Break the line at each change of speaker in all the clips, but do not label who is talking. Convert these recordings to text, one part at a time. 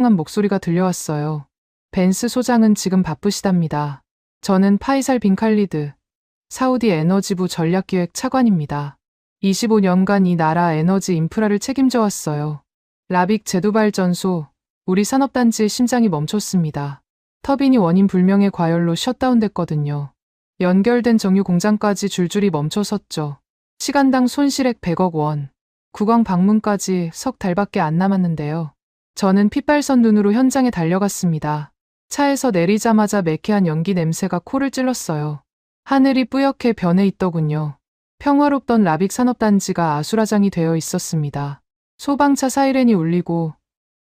한 목소리가 들려왔어요. 벤스 소장은 지금 바쁘시답니다. 저는 파이살 빈 칼리드, 사우디 에너지부 전략기획 차관입니다. 25년간 이 나라 에너지 인프라를 책임져 왔어요. 라빅 제두발전소, 우리 산업단지의 심장이 멈췄습니다. 터빈이 원인 불명의 과열로 셧다운됐거든요. 연결된 정유 공장까지 줄줄이 멈춰섰죠. 시간당 손실액 100억 원. 국왕 방문까지 석 달밖에 안 남았는데요. 저는 핏발선 눈으로 현장에 달려갔습니다. 차에서 내리자마자 매캐한 연기 냄새가 코를 찔렀어요. 하늘이 뿌옇게 변해 있더군요. 평화롭던 라빅 산업단지가 아수라장이 되어 있었습니다. 소방차 사이렌이 울리고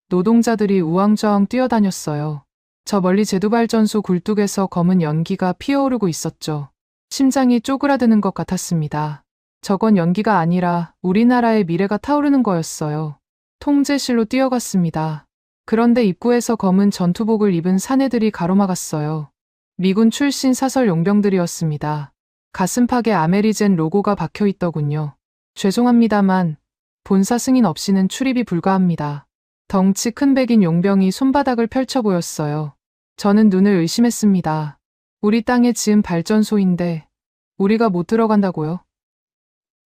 노동자들이 우왕좌왕 뛰어다녔어요. 저 멀리 제두발전소 굴뚝에서 검은 연기가 피어오르고 있었죠. 심장이 쪼그라드는 것 같았습니다. 저건 연기가 아니라 우리나라의 미래가 타오르는 거였어요. 통제실로 뛰어갔습니다. 그런데 입구에서 검은 전투복을 입은 사내들이 가로막았어요. 미군 출신 사설 용병들이었습니다. 가슴팍에 아메리젠 로고가 박혀 있더군요. 죄송합니다만 본사 승인 없이는 출입이 불가합니다. 덩치 큰 백인 용병이 손바닥을 펼쳐 보였어요. 저는 눈을 의심했습니다. 우리 땅에 지은 발전소인데 우리가 못 들어간다고요?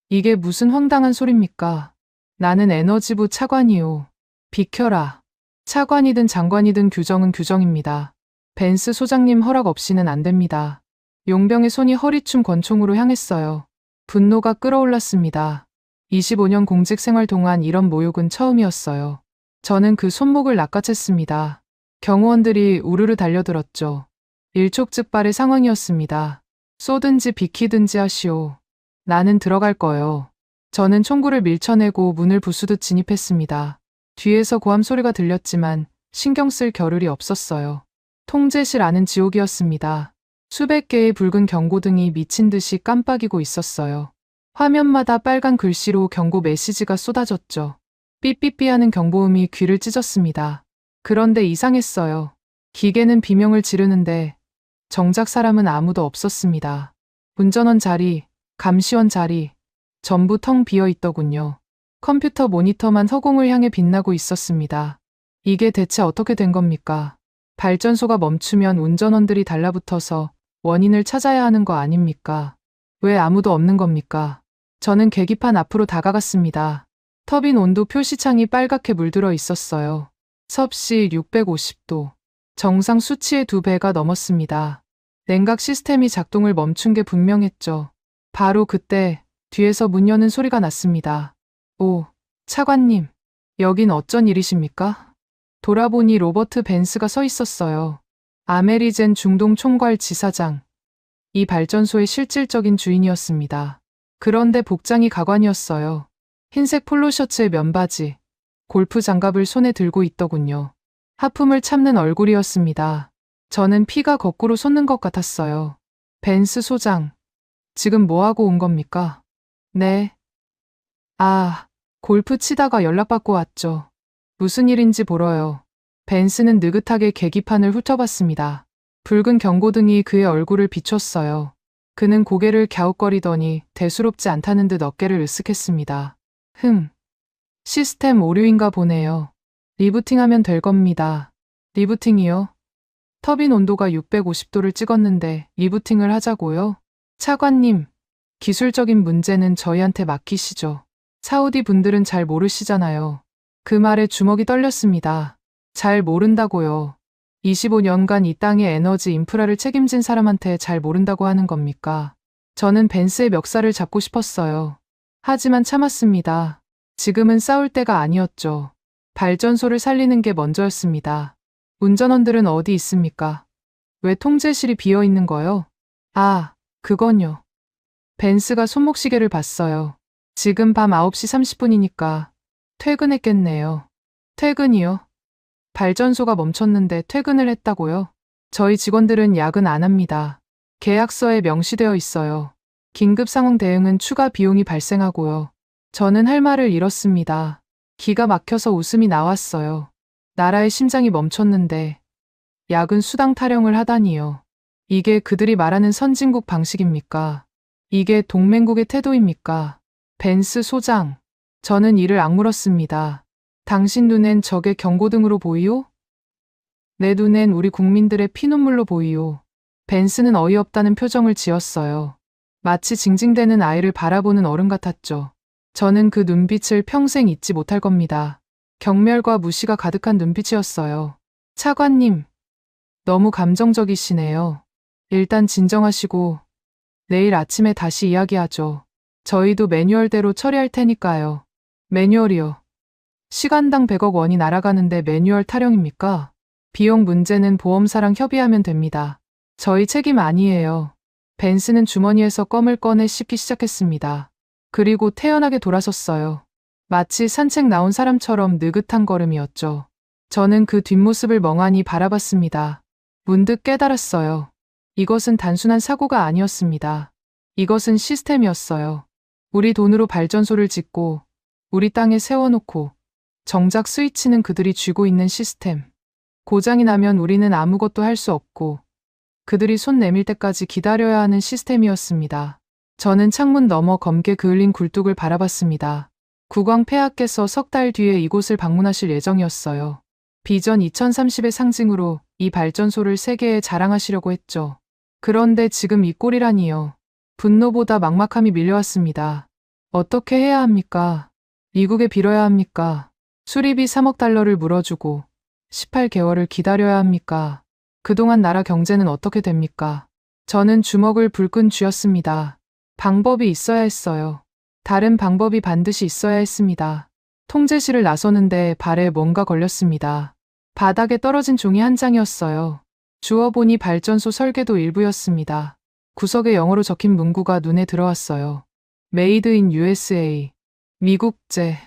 이게 무슨 황당한 소립니까? 나는 에너지부 차관이요. 비켜라. 차관이든 장관이든 규정은 규정입니다. 벤스 소장님 허락 없이는 안 됩니다. 용병의 손이 허리춤 권총으로 향했어요. 분노가 끓어올랐습니다. 25년 공직 생활 동안 이런 모욕은 처음이었어요. 저는 그 손목을 낚아챘습니다. 경호원들이 우르르 달려들었죠. 일촉즉발의 상황이었습니다. 쏘든지 비키든지 하시오. 나는 들어갈 거예요. 저는 총구를 밀쳐내고 문을 부수듯 진입했습니다. 뒤에서 고함 소리가 들렸지만 신경 쓸 겨를이 없었어요. 통제실 안은 지옥이었습니다. 수백 개의 붉은 경고등이 미친 듯이 깜빡이고 있었어요. 화면마다 빨간 글씨로 경고 메시지가 쏟아졌죠. 삐삐삐 하는 경보음이 귀를 찢었습니다. 그런데 이상했어요. 기계는 비명을 지르는데 정작 사람은 아무도 없었습니다. 운전원 자리, 감시원 자리, 전부 텅 비어 있더군요. 컴퓨터 모니터만 허공을 향해 빛나고 있었습니다. 이게 대체 어떻게 된 겁니까? 발전소가 멈추면 운전원들이 달라붙어서 원인을 찾아야 하는 거 아닙니까? 왜 아무도 없는 겁니까? 저는 계기판 앞으로 다가갔습니다. 터빈 온도 표시창이 빨갛게 물들어 있었어요. 섭씨 650도. 정상 수치의 2배가 넘었습니다. 냉각 시스템이 작동을 멈춘 게 분명했죠. 바로 그때 뒤에서 문 여는 소리가 났습니다. 오, 차관님, 여긴 어쩐 일이십니까? 돌아보니 로버트 벤스가 서 있었어요. 아메리젠 중동 총괄 지사장. 이 발전소의 실질적인 주인이었습니다. 그런데 복장이 가관이었어요. 흰색 폴로 셔츠에 면바지, 골프 장갑을 손에 들고 있더군요. 하품을 참는 얼굴이었습니다. 저는 피가 거꾸로 솟는 것 같았어요. 벤스 소장, 지금 뭐하고 온 겁니까? 네. 아, 골프 치다가 연락받고 왔죠. 무슨 일인지 보러요. 벤스는 느긋하게 계기판을 훑어봤습니다. 붉은 경고등이 그의 얼굴을 비췄어요. 그는 고개를 갸웃거리더니 대수롭지 않다는 듯 어깨를 으쓱했습니다. 시스템 오류인가 보네요. 리부팅하면 될 겁니다. 리부팅이요? 터빈 온도가 650도를 찍었는데 리부팅을 하자고요? 차관님, 기술적인 문제는 저희한테 맡기시죠. 사우디 분들은 잘 모르시잖아요. 그 말에 주먹이 떨렸습니다. 잘 모른다고요. 25년간 이 땅의 에너지 인프라를 책임진 사람한테 잘 모른다고 하는 겁니까? 저는 벤스의 멱살을 잡고 싶었어요. 하지만 참았습니다. 지금은 싸울 때가 아니었죠. 발전소를 살리는 게 먼저였습니다. 운전원들은 어디 있습니까? 왜 통제실이 비어 있는 거요? 아, 그건요. 벤스가 손목시계를 봤어요. 지금 밤 9시 30분이니까 퇴근했겠네요. 퇴근이요? 발전소가 멈췄는데 퇴근을 했다고요? 저희 직원들은 야근 안 합니다. 계약서에 명시되어 있어요. 긴급 상황 대응은 추가 비용이 발생하고요. 저는 할 말을 잃었습니다. 기가 막혀서 웃음이 나왔어요. 나라의 심장이 멈췄는데 야근 수당 타령을 하다니요. 이게 그들이 말하는 선진국 방식입니까? 이게 동맹국의 태도입니까? 벤스 소장, 저는 이를 악물었습니다. 당신 눈엔 저게 경고등으로 보이오? 내 눈엔 우리 국민들의 피눈물로 보이요. 벤스는 어이없다는 표정을 지었어요. 마치 징징대는 아이를 바라보는 어른 같았죠. 저는 그 눈빛을 평생 잊지 못할 겁니다. 경멸과 무시가 가득한 눈빛이었어요. 차관님, 너무 감정적이시네요. 일단 진정하시고 내일 아침에 다시 이야기하죠. 저희도 매뉴얼대로 처리할 테니까요. 매뉴얼이요. 시간당 100억 원이 날아가는데 매뉴얼 타령입니까? 비용 문제는 보험사랑 협의하면 됩니다. 저희 책임 아니에요. 벤스는 주머니에서 껌을 꺼내 씹기 시작했습니다. 그리고 태연하게 돌아섰어요. 마치 산책 나온 사람처럼 느긋한 걸음이었죠. 저는 그 뒷모습을 멍하니 바라봤습니다. 문득 깨달았어요. 이것은 단순한 사고가 아니었습니다. 이것은 시스템이었어요. 우리 돈으로 발전소를 짓고 우리 땅에 세워놓고 정작 스위치는 그들이 쥐고 있는 시스템. 고장이 나면 우리는 아무것도 할 수 없고 그들이 손 내밀 때까지 기다려야 하는 시스템이었습니다. 저는 창문 너머 검게 그을린 굴뚝을 바라봤습니다. 국왕 폐하께서 석 달 뒤에 이곳을 방문하실 예정이었어요. 비전 2030의 상징으로 이 발전소를 세계에 자랑하시려고 했죠. 그런데 지금 이 꼴이라니요. 분노보다 막막함이 밀려왔습니다. 어떻게 해야 합니까? 미국에 빌어야 합니까? 수리비 3억 달러를 물어주고 18개월을 기다려야 합니까? 그동안 나라 경제는 어떻게 됩니까? 저는 주먹을 불끈 쥐었습니다. 방법이 있어야 했어요. 다른 방법이 반드시 있어야 했습니다. 통제실을 나서는데 발에 뭔가 걸렸습니다. 바닥에 떨어진 종이 한 장이었어요. 주워보니 발전소 설계도 일부였습니다. 구석에 영어로 적힌 문구가 눈에 들어왔어요. Made in USA. 미국제.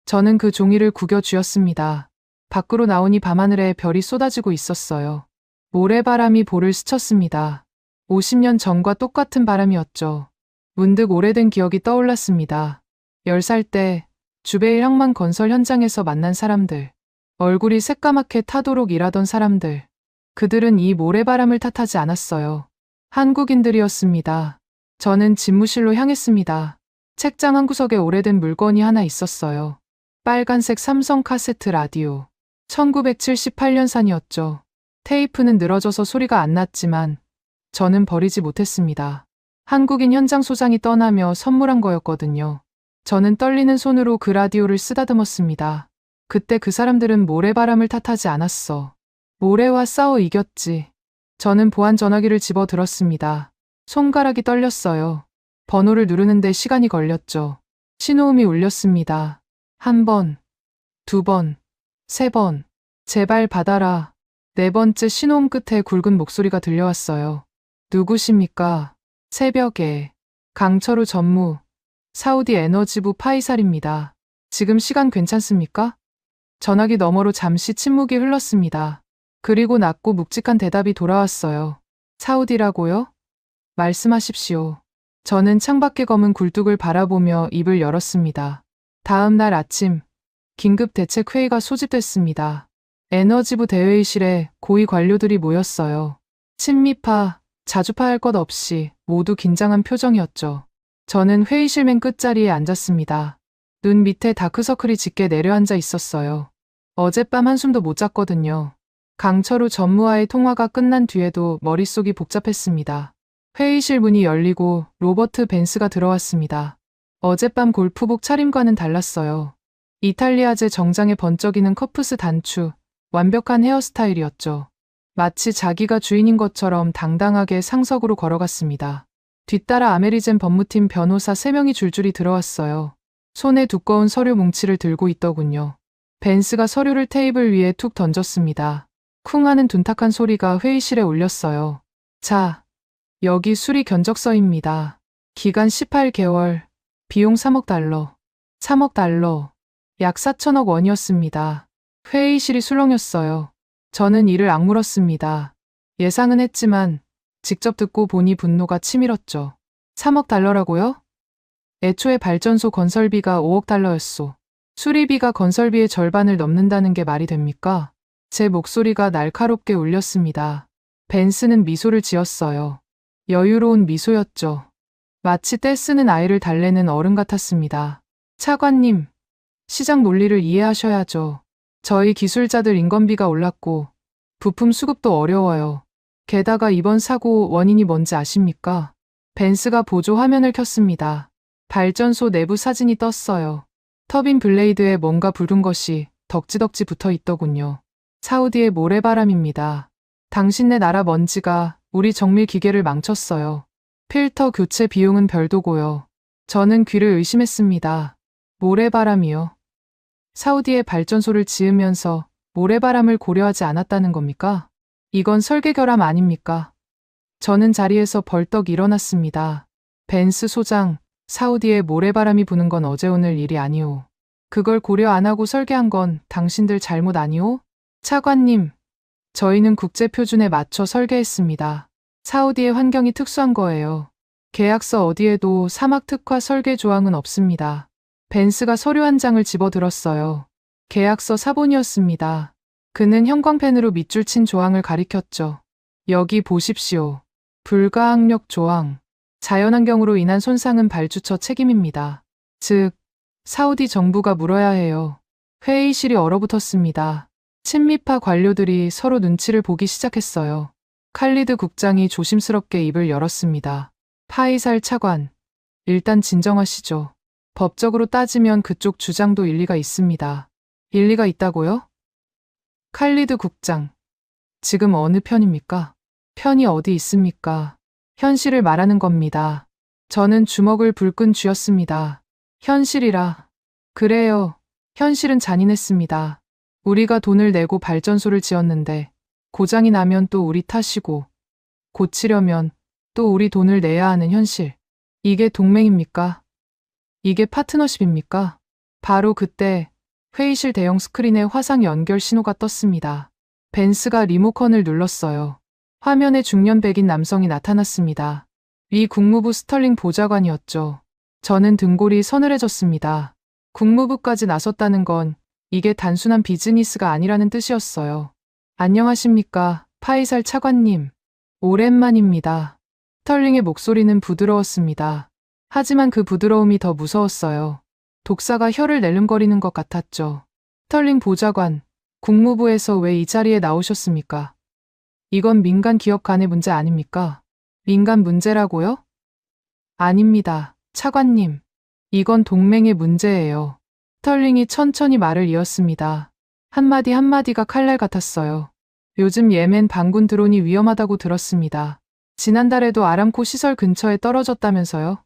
저는 그 종이를 구겨 쥐었습니다. 밖으로 나오니 밤하늘에 별이 쏟아지고 있었어요. 모래바람이 볼을 스쳤습니다. 50년 전과 똑같은 바람이었죠. 문득 오래된 기억이 떠올랐습니다. 10살 때 주베일 항만 건설 현장에서 만난 사람들. 얼굴이 새까맣게 타도록 일하던 사람들. 그들은 이 모래바람을 탓하지 않았어요. 한국인들이었습니다. 저는 집무실로 향했습니다. 책장 한 구석에 오래된 물건이 하나 있었어요. 빨간색 삼성 카세트 라디오. 1978년산이었죠. 테이프는 늘어져서 소리가 안 났지만 저는 버리지 못했습니다. 한국인 현장 소장이 떠나며 선물한 거였거든요. 저는 떨리는 손으로 그 라디오를 쓰다듬었습니다. 그때 그 사람들은 모래바람을 탓하지 않았어. 모래와 싸워 이겼지. 저는 보안 전화기를 집어 들었습니다. 손가락이 떨렸어요. 번호를 누르는데 시간이 걸렸죠. 신호음이 울렸습니다. 1번, 2번, 3번. 제발 받아라. 4번째 신호음 끝에 굵은 목소리가 들려왔어요. 누구십니까? 새벽에. 강철우 전무. 사우디 에너지부 파이살입니다. 지금 시간 괜찮습니까? 전화기 너머로 잠시 침묵이 흘렀습니다. 그리고 낮고 묵직한 대답이 돌아왔어요. 사우디라고요? 말씀하십시오. 저는 창밖에 검은 굴뚝을 바라보며 입을 열었습니다. 다음 날 아침, 긴급 대책 회의가 소집됐습니다. 에너지부 대회의실에 고위 관료들이 모였어요. 친미파, 자주파 할 것 없이 모두 긴장한 표정이었죠. 저는 회의실 맨 끝자리에 앉았습니다. 눈 밑에 다크서클이 짙게 내려앉아 있었어요. 어젯밤 한숨도 못 잤거든요. 강철우 전무와의 통화가 끝난 뒤에도 머릿속이 복잡했습니다. 회의실 문이 열리고 로버트 벤스가 들어왔습니다. 어젯밤 골프복 차림과는 달랐어요. 이탈리아제 정장에 번쩍이는 커프스 단추, 완벽한 헤어스타일이었죠. 마치 자기가 주인인 것처럼 당당하게 상석으로 걸어갔습니다. 뒤따라 아메리젠 법무팀 변호사 3명이 줄줄이 들어왔어요. 손에 두꺼운 서류 뭉치를 들고 있더군요. 벤스가 서류를 테이블 위에 툭 던졌습니다. 쿵 하는 둔탁한 소리가 회의실에 울렸어요. 자, 여기 수리 견적서입니다. 기간 18개월, 비용 3억 달러. 3억 달러. 약 4천억 원이었습니다. 회의실이 술렁였어요. 저는 이를 악물었습니다. 예상은 했지만 직접 듣고 보니 분노가 치밀었죠. 3억 달러라고요? 애초에 발전소 건설비가 5억 달러였소. 수리비가 건설비의 절반을 넘는다는 게 말이 됩니까? 제 목소리가 날카롭게 울렸습니다. 벤스는 미소를 지었어요. 여유로운 미소였죠. 마치 떼쓰는 아이를 달래는 어른 같았습니다. 차관님, 시장 논리를 이해하셔야죠. 저희 기술자들 인건비가 올랐고 부품 수급도 어려워요. 게다가 이번 사고 원인이 뭔지 아십니까? 벤스가 보조 화면을 켰습니다. 발전소 내부 사진이 떴어요. 터빈 블레이드에 뭔가 붉은 것이 덕지덕지 붙어 있더군요. 사우디의 모래바람입니다. 당신네 나라 먼지가 우리 정밀 기계를 망쳤어요. 필터 교체 비용은 별도고요. 저는 귀를 의심했습니다. 모래바람이요. 사우디에 발전소를 지으면서 모래바람을 고려하지 않았다는 겁니까? 이건 설계 결함 아닙니까? 저는 자리에서 벌떡 일어났습니다. 벤스 소장, 사우디에 모래바람이 부는 건 어제 오늘 일이 아니오. 그걸 고려 안 하고 설계한 건 당신들 잘못 아니오? 차관님, 저희는 국제표준에 맞춰 설계했습니다. 사우디의 환경이 특수한 거예요. 계약서 어디에도 사막 특화 설계 조항은 없습니다. 벤스가 서류 한 장을 집어들었어요. 계약서 사본이었습니다. 그는 형광펜으로 밑줄 친 조항을 가리켰죠. 여기 보십시오. 불가항력 조항. 자연환경으로 인한 손상은 발주처 책임입니다. 즉, 사우디 정부가 물어야 해요. 회의실이 얼어붙었습니다. 친미파 관료들이 서로 눈치를 보기 시작했어요. 칼리드 국장이 조심스럽게 입을 열었습니다. 파이살 차관, 일단 진정하시죠. 법적으로 따지면 그쪽 주장도 일리가 있습니다. 일리가 있다고요? 칼리드 국장, 지금 어느 편입니까? 편이 어디 있습니까? 현실을 말하는 겁니다. 저는 주먹을 불끈 쥐었습니다. 현실이라. 그래요. 현실은 잔인했습니다. 우리가 돈을 내고 발전소를 지었는데 고장이 나면 또 우리 탓이고 고치려면 또 우리 돈을 내야 하는 현실. 이게 동맹입니까? 이게 파트너십입니까? 바로 그때 회의실 대형 스크린에 화상 연결 신호가 떴습니다. 벤스가 리모컨을 눌렀어요. 화면에 중년 백인 남성이 나타났습니다. 미 국무부 스털링 보좌관이었죠. 저는 등골이 서늘해졌습니다. 국무부까지 나섰다는 건 이게 단순한 비즈니스가 아니라는 뜻이었어요. 안녕하십니까, 파이살 차관님. 오랜만입니다. 스털링의 목소리는 부드러웠습니다. 하지만 그 부드러움이 더 무서웠어요. 독사가 혀를 낼름거리는 것 같았죠. 스털링 보좌관, 국무부에서 왜 이 자리에 나오셨습니까? 이건 민간 기업 간의 문제 아닙니까? 민간 문제라고요? 아닙니다, 차관님. 이건 동맹의 문제예요. 스털링이 천천히 말을 이었습니다. 한마디 한마디가 칼날 같았어요. 요즘 예멘 반군 드론이 위험하다고 들었습니다. 지난달에도 아람코 시설 근처에 떨어졌다면서요?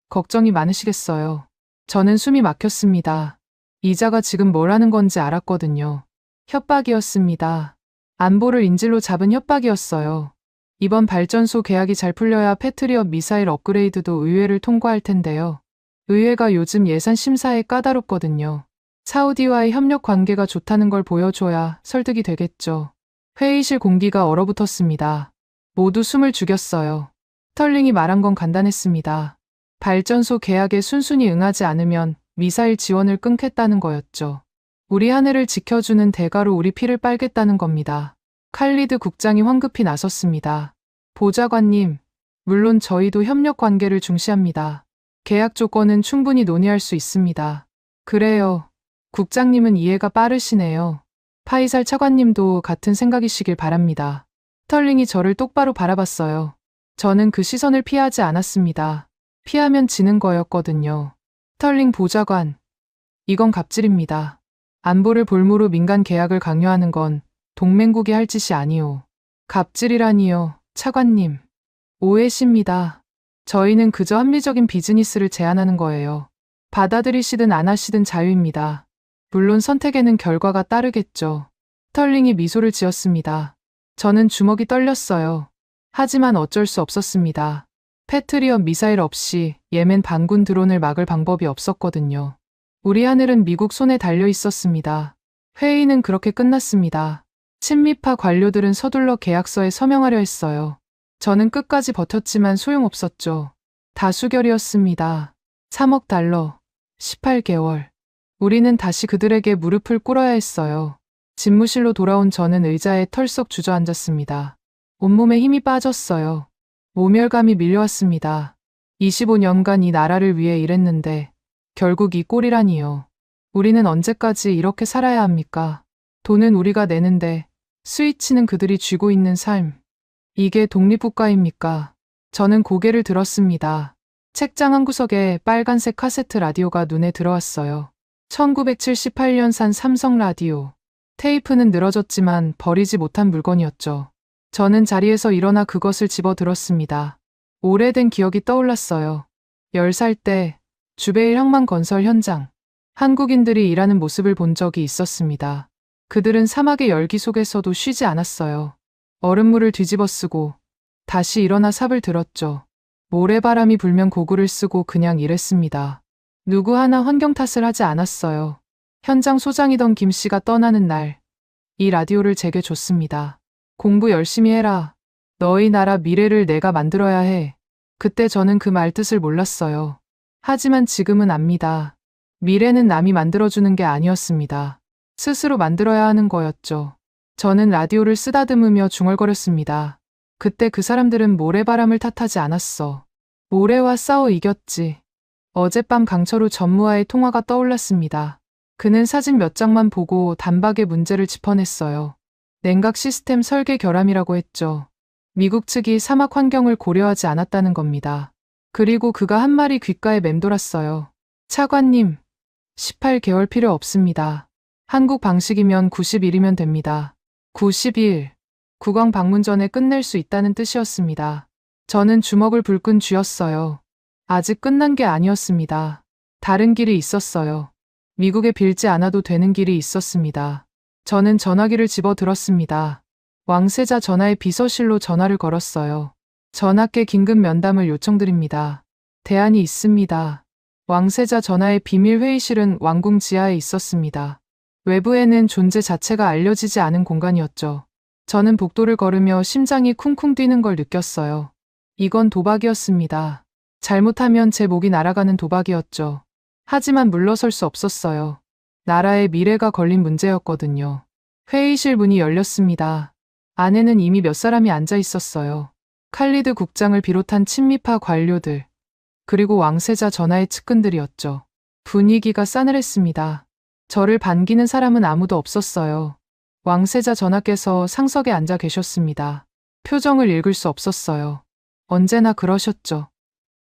걱정이 많으시겠어요. 저는 숨이 막혔습니다. 이자가 지금 뭘 하는 건지 알았거든요. 협박이었습니다. 안보를 인질로 잡은 협박이었어요. 이번 발전소 계약이 잘 풀려야 패트리엇 미사일 업그레이드도 의회를 통과할 텐데요. 의회가 요즘 예산 심사에 까다롭거든요. 사우디와의 협력 관계가 좋다는 걸 보여줘야 설득이 되겠죠. 회의실 공기가 얼어붙었습니다. 모두 숨을 죽였어요. 스털링이 말한 건 간단했습니다. 발전소 계약에 순순히 응하지 않으면 미사일 지원을 끊겠다는 거였죠. 우리 하늘을 지켜주는 대가로 우리 피를 빨겠다는 겁니다. 칼리드 국장이 황급히 나섰습니다. 보좌관님, 물론 저희도 협력 관계를 중시합니다. 계약 조건은 충분히 논의할 수 있습니다. 그래요. 국장님은 이해가 빠르시네요. 파이살 차관님도 같은 생각이시길 바랍니다. 스털링이 저를 똑바로 바라봤어요. 저는 그 시선을 피하지 않았습니다. 피하면 지는 거였거든요. 스털링 보좌관, 이건 갑질입니다. 안보를 볼모로 민간 계약을 강요하는 건 동맹국이 할 짓이 아니오. 갑질이라니요, 차관님. 오해십니다. 저희는 그저 합리적인 비즈니스를 제안하는 거예요. 받아들이시든 안 하시든 자유입니다. 물론 선택에는 결과가 따르겠죠. 스털링이 미소를 지었습니다. 저는 주먹이 떨렸어요. 하지만 어쩔 수 없었습니다. 패트리엇 미사일 없이 예멘 반군 드론을 막을 방법이 없었거든요. 우리 하늘은 미국 손에 달려 있었습니다. 회의는 그렇게 끝났습니다. 친미파 관료들은 서둘러 계약서에 서명하려 했어요. 저는 끝까지 버텼지만 소용없었죠. 다수결이었습니다. 3억 달러, 18개월. 우리는 다시 그들에게 무릎을 꿇어야 했어요. 집무실로 돌아온 저는 의자에 털썩 주저앉았습니다. 온몸에 힘이 빠졌어요. 모멸감이 밀려왔습니다. 25년간 이 나라를 위해 일했는데 결국 이 꼴이라니요. 우리는 언제까지 이렇게 살아야 합니까? 돈은 우리가 내는데 스위치는 그들이 쥐고 있는 삶. 이게 독립국가입니까? 저는 고개를 들었습니다. 책장 한 구석에 빨간색 카세트 라디오가 눈에 들어왔어요. 1978년산 삼성 라디오. 테이프는 늘어졌지만 버리지 못한 물건이었죠. 저는 자리에서 일어나 그것을 집어 들었습니다. 오래된 기억이 떠올랐어요. 10살 때 주베일 항만건설 현장. 한국인들이 일하는 모습을 본 적이 있었습니다. 그들은 사막의 열기 속에서도 쉬지 않았어요. 얼음물을 뒤집어 쓰고 다시 일어나 삽을 들었죠. 모래바람이 불면 고글을 쓰고 그냥 일했습니다. 누구 하나 환경 탓을 하지 않았어요. 현장 소장이던 김 씨가 떠나는 날, 이 라디오를 제게 줬습니다. 공부 열심히 해라. 너희 나라 미래를 내가 만들어야 해. 그때 저는 그 말 뜻을 몰랐어요. 하지만 지금은 압니다. 미래는 남이 만들어주는 게 아니었습니다. 스스로 만들어야 하는 거였죠. 저는 라디오를 쓰다듬으며 중얼거렸습니다. 그때 그 사람들은 모래바람을 탓하지 않았어. 모래와 싸워 이겼지. 어젯밤 강철우 전무와의 통화가 떠올랐습니다. 그는 사진 몇 장만 보고 단박에 문제를 짚어냈어요. 냉각 시스템 설계 결함이라고 했죠. 미국 측이 사막 환경을 고려하지 않았다는 겁니다. 그리고 그가 한 말이 귓가에 맴돌았어요. 차관님, 18개월 필요 없습니다. 한국 방식이면 90일이면 됩니다. 90일. 국왕 방문 전에 끝낼 수 있다는 뜻이었습니다. 저는 주먹을 불끈 쥐었어요. 아직 끝난 게 아니었습니다. 다른 길이 있었어요. 미국에 빌지 않아도 되는 길이 있었습니다. 저는 전화기를 집어 들었습니다. 왕세자 전하의 비서실로 전화를 걸었어요. 전하께 긴급 면담을 요청드립니다. 대안이 있습니다. 왕세자 전하의 비밀 회의실은 왕궁 지하에 있었습니다. 외부에는 존재 자체가 알려지지 않은 공간이었죠. 저는 복도를 걸으며 심장이 쿵쿵 뛰는 걸 느꼈어요. 이건 도박이었습니다. 잘못하면 제 목이 날아가는 도박이었죠. 하지만 물러설 수 없었어요. 나라의 미래가 걸린 문제였거든요. 회의실 문이 열렸습니다. 안에는 이미 몇 사람이 앉아 있었어요. 칼리드 국장을 비롯한 친미파 관료들, 그리고 왕세자 전하의 측근들이었죠. 분위기가 싸늘했습니다. 저를 반기는 사람은 아무도 없었어요. 왕세자 전하께서 상석에 앉아 계셨습니다. 표정을 읽을 수 없었어요. 언제나 그러셨죠.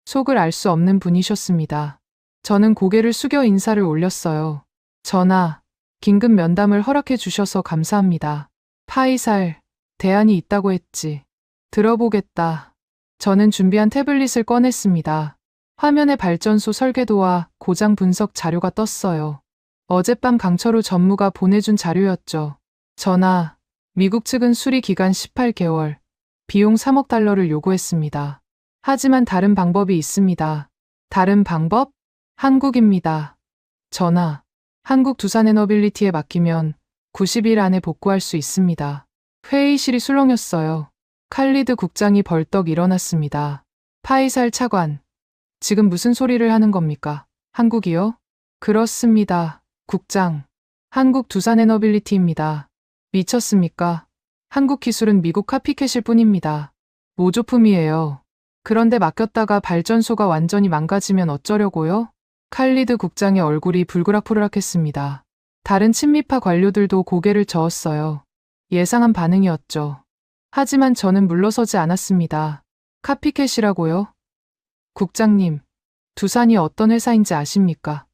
속을 알 수 없는 분이셨습니다. 저는 고개를 숙여 인사를 올렸어요. 전하, 긴급 면담을 허락해 주셔서 감사합니다. 파이살, 대안이 있다고 했지. 들어보겠다. 저는 준비한 태블릿을 꺼냈습니다. 화면에 발전소 설계도와 고장 분석 자료가 떴어요. 어젯밤 강철우 전무가 보내준 자료였죠. 전하, 미국 측은 수리 기간 18개월, 비용 3억 달러를 요구했습니다. 하지만 다른 방법이 있습니다. 다른 방법? 한국입니다. 전하, 한국 두산에너빌리티에 맡기면 90일 안에 복구할 수 있습니다. 회의실이 술렁였어요. 칼리드 국장이 벌떡 일어났습니다. 파이살 차관, 지금 무슨 소리를 하는 겁니까? 한국이요? 그렇습니다. 국장, 한국 두산에너빌리티입니다. 미쳤습니까? 한국 기술은 미국 카피캣일 뿐입니다. 모조품이에요. 그런데 맡겼다가 발전소가 완전히 망가지면 어쩌려고요? 칼리드 국장의 얼굴이 불그락푸르락했습니다. 다른 친미파 관료들도 고개를 저었어요. 예상한 반응이었죠. 하지만 저는 물러서지 않았습니다. 카피캣이라고요? 국장님, 두산이 어떤 회사인지 아십니까?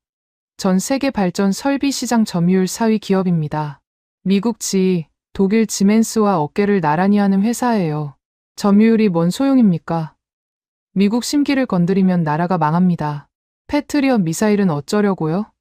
전 세계 발전 설비 시장 점유율 4위 기업입니다. 미국 지, 독일 지멘스와 어깨를 나란히 하는 회사예요. 점유율이 뭔 소용입니까? 미국 심기를 건드리면 나라가 망합니다. 패트리엇 미사일은 어쩌려고요?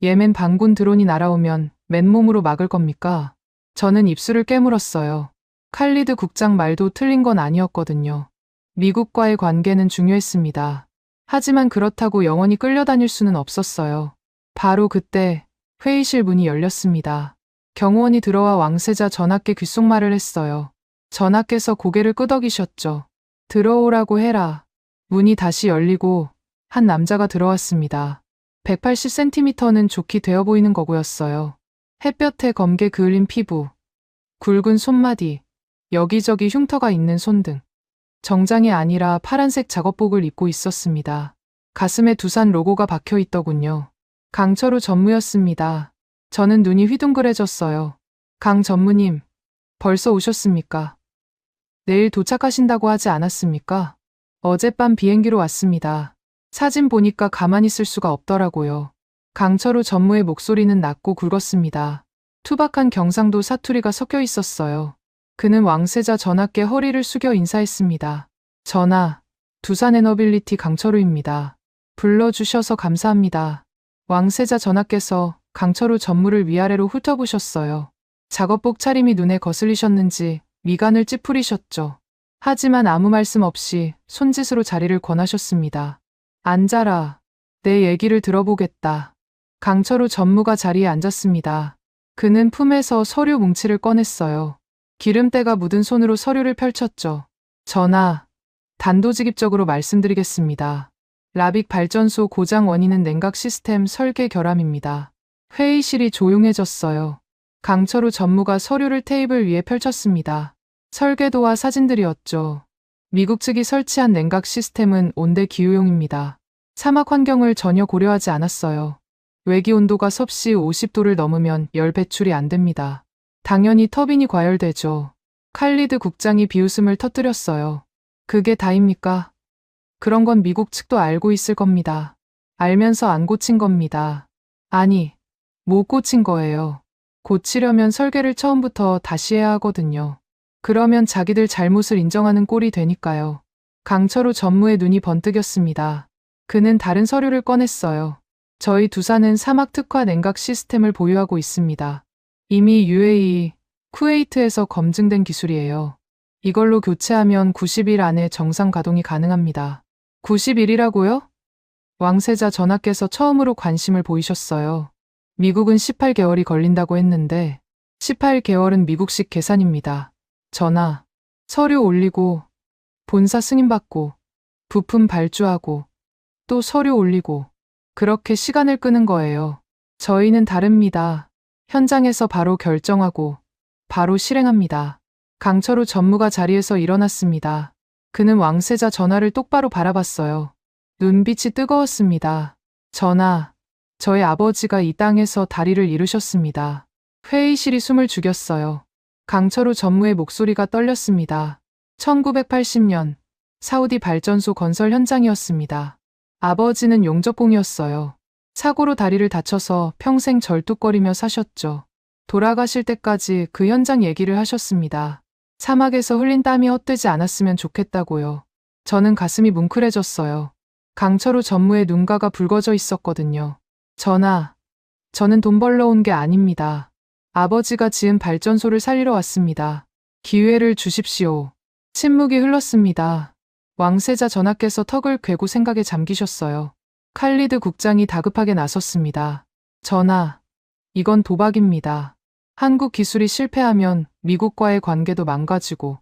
예멘 반군 드론이 날아오면 맨몸으로 막을 겁니까? 저는 입술을 깨물었어요. 칼리드 국장 말도 틀린 건 아니었거든요. 미국과의 관계는 중요했습니다. 하지만 그렇다고 영원히 끌려다닐 수는 없었어요. 바로 그때 회의실 문이 열렸습니다. 경호원이 들어와 왕세자 전하께 귓속말을 했어요. 전하께서 고개를 끄덕이셨죠. 들어오라고 해라. 문이 다시 열리고 한 남자가 들어왔습니다. 180cm는 좋게 되어 보이는 거고였어요. 햇볕에 검게 그을린 피부, 굵은 손마디, 여기저기 흉터가 있는 손등. 정장이 아니라 파란색 작업복을 입고 있었습니다. 가슴에 두산 로고가 박혀 있더군요. 강철우 전무였습니다. 저는 눈이 휘둥그레졌어요. 강 전무님, 벌써 오셨습니까? 내일 도착하신다고 하지 않았습니까? 어젯밤 비행기로 왔습니다. 사진 보니까 가만히 있을 수가 없더라고요. 강철우 전무의 목소리는 낮고 굵었습니다. 투박한 경상도 사투리가 섞여 있었어요. 그는 왕세자 전하께 허리를 숙여 인사했습니다. 전하, 두산에너빌리티 강철우입니다. 불러주셔서 감사합니다. 왕세자 전하께서 강철우 전무를 위아래로 훑어보셨어요. 작업복 차림이 눈에 거슬리셨는지 미간을 찌푸리셨죠. 하지만 아무 말씀 없이 손짓으로 자리를 권하셨습니다. 앉아라. 내 얘기를 들어보겠다. 강철우 전무가 자리에 앉았습니다. 그는 품에서 서류 뭉치를 꺼냈어요. 기름때가 묻은 손으로 서류를 펼쳤죠. 전하, 단도직입적으로 말씀드리겠습니다. 라빅 발전소 고장 원인은 냉각 시스템 설계 결함입니다. 회의실이 조용해졌어요. 강철우 전무가 서류를 테이블 위에 펼쳤습니다. 설계도와 사진들이었죠. 미국 측이 설치한 냉각 시스템은 온대 기후용입니다. 사막 환경을 전혀 고려하지 않았어요. 외기 온도가 섭씨 50도를 넘으면 열 배출이 안 됩니다. 당연히 터빈이 과열되죠. 칼리드 국장이 비웃음을 터뜨렸어요. 그게 다입니까? 그런 건 미국 측도 알고 있을 겁니다. 알면서 안 고친 겁니다. 아니, 못 고친 거예요. 고치려면 설계를 처음부터 다시 해야 하거든요. 그러면 자기들 잘못을 인정하는 꼴이 되니까요. 강철우 전무의 눈이 번뜩였습니다. 그는 다른 서류를 꺼냈어요. 저희 두산은 사막 특화 냉각 시스템을 보유하고 있습니다. 이미 UAE, 쿠웨이트에서 검증된 기술이에요. 이걸로 교체하면 90일 안에 정상 가동이 가능합니다. 90일이라고요? 왕세자 전하께서 처음으로 관심을 보이셨어요. 미국은 18개월이 걸린다고 했는데 18개월은 미국식 계산입니다. 전하, 서류 올리고 본사 승인받고 부품 발주하고 또 서류 올리고 그렇게 시간을 끄는 거예요. 저희는 다릅니다. 현장에서 바로 결정하고 바로 실행합니다. 강철우 전무가 자리에서 일어났습니다. 그는 왕세자 전하를 똑바로 바라봤어요. 눈빛이 뜨거웠습니다. 전하, 저희 아버지가 이 땅에서 다리를 이루셨습니다. 회의실이 숨을 죽였어요. 강철우 전무의 목소리가 떨렸습니다. 1980년 사우디 발전소 건설 현장이었습니다. 아버지는 용접공이었어요. 사고로 다리를 다쳐서 평생 절뚝거리며 사셨죠. 돌아가실 때까지 그 현장 얘기를 하셨습니다. 사막에서 흘린 땀이 헛되지 않았으면 좋겠다고요. 저는 가슴이 뭉클해졌어요. 강철우 전무의 눈가가 붉어져 있었거든요. 전하, 저는 돈 벌러 온 게 아닙니다. 아버지가 지은 발전소를 살리러 왔습니다. 기회를 주십시오. 침묵이 흘렀습니다. 왕세자 전하께서 턱을 괴고 생각에 잠기셨어요. 칼리드 국장이 다급하게 나섰습니다. 전하, 이건 도박입니다. 한국 기술이 실패하면 미국과의 관계도 망가지고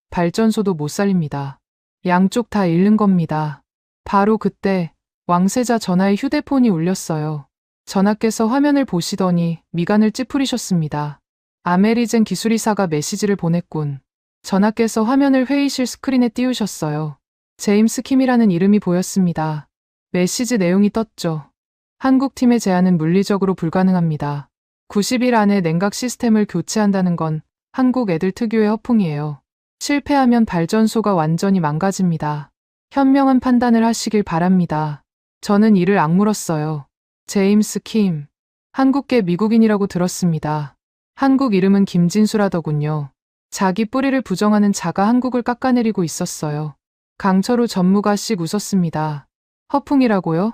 발전소도 못 살립니다. 양쪽 다 잃는 겁니다. 바로 그때 왕세자 전하의 휴대폰이 울렸어요. 전하께서 화면을 보시더니 미간을 찌푸리셨습니다. 아메리젠 기술이사가 메시지를 보냈군. 전하께서 화면을 회의실 스크린에 띄우셨어요. 제임스 킴이라는 이름이 보였습니다. 메시지 내용이 떴죠. 한국팀의 제안은 물리적으로 불가능합니다. 90일 안에 냉각 시스템을 교체한다는 건 한국 애들 특유의 허풍이에요. 실패하면 발전소가 완전히 망가집니다. 현명한 판단을 하시길 바랍니다. 저는 이를 악물었어요. 제임스 킴. 한국계 미국인이라고 들었습니다. 한국 이름은 김진수라더군요. 자기 뿌리를 부정하는 자가 한국을 깎아내리고 있었어요. 강철우 전무가 씩 웃었습니다. 허풍이라고요?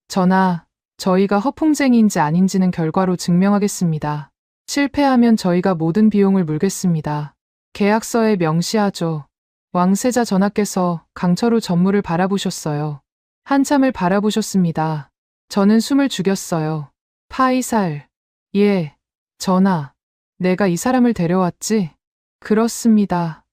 전하, 저희가 허풍쟁이인지 아닌지는 결과로 증명하겠습니다. 실패하면 저희가 모든 비용을 물겠습니다. 계약서에 명시하죠. 왕세자 전하께서 강철우 전무를 바라보셨어요. 한참을 바라보셨습니다. 저는 숨을 죽였어요. 파이살. 예, 전하. 내가 이 사람을 데려왔지? 그렇습니다.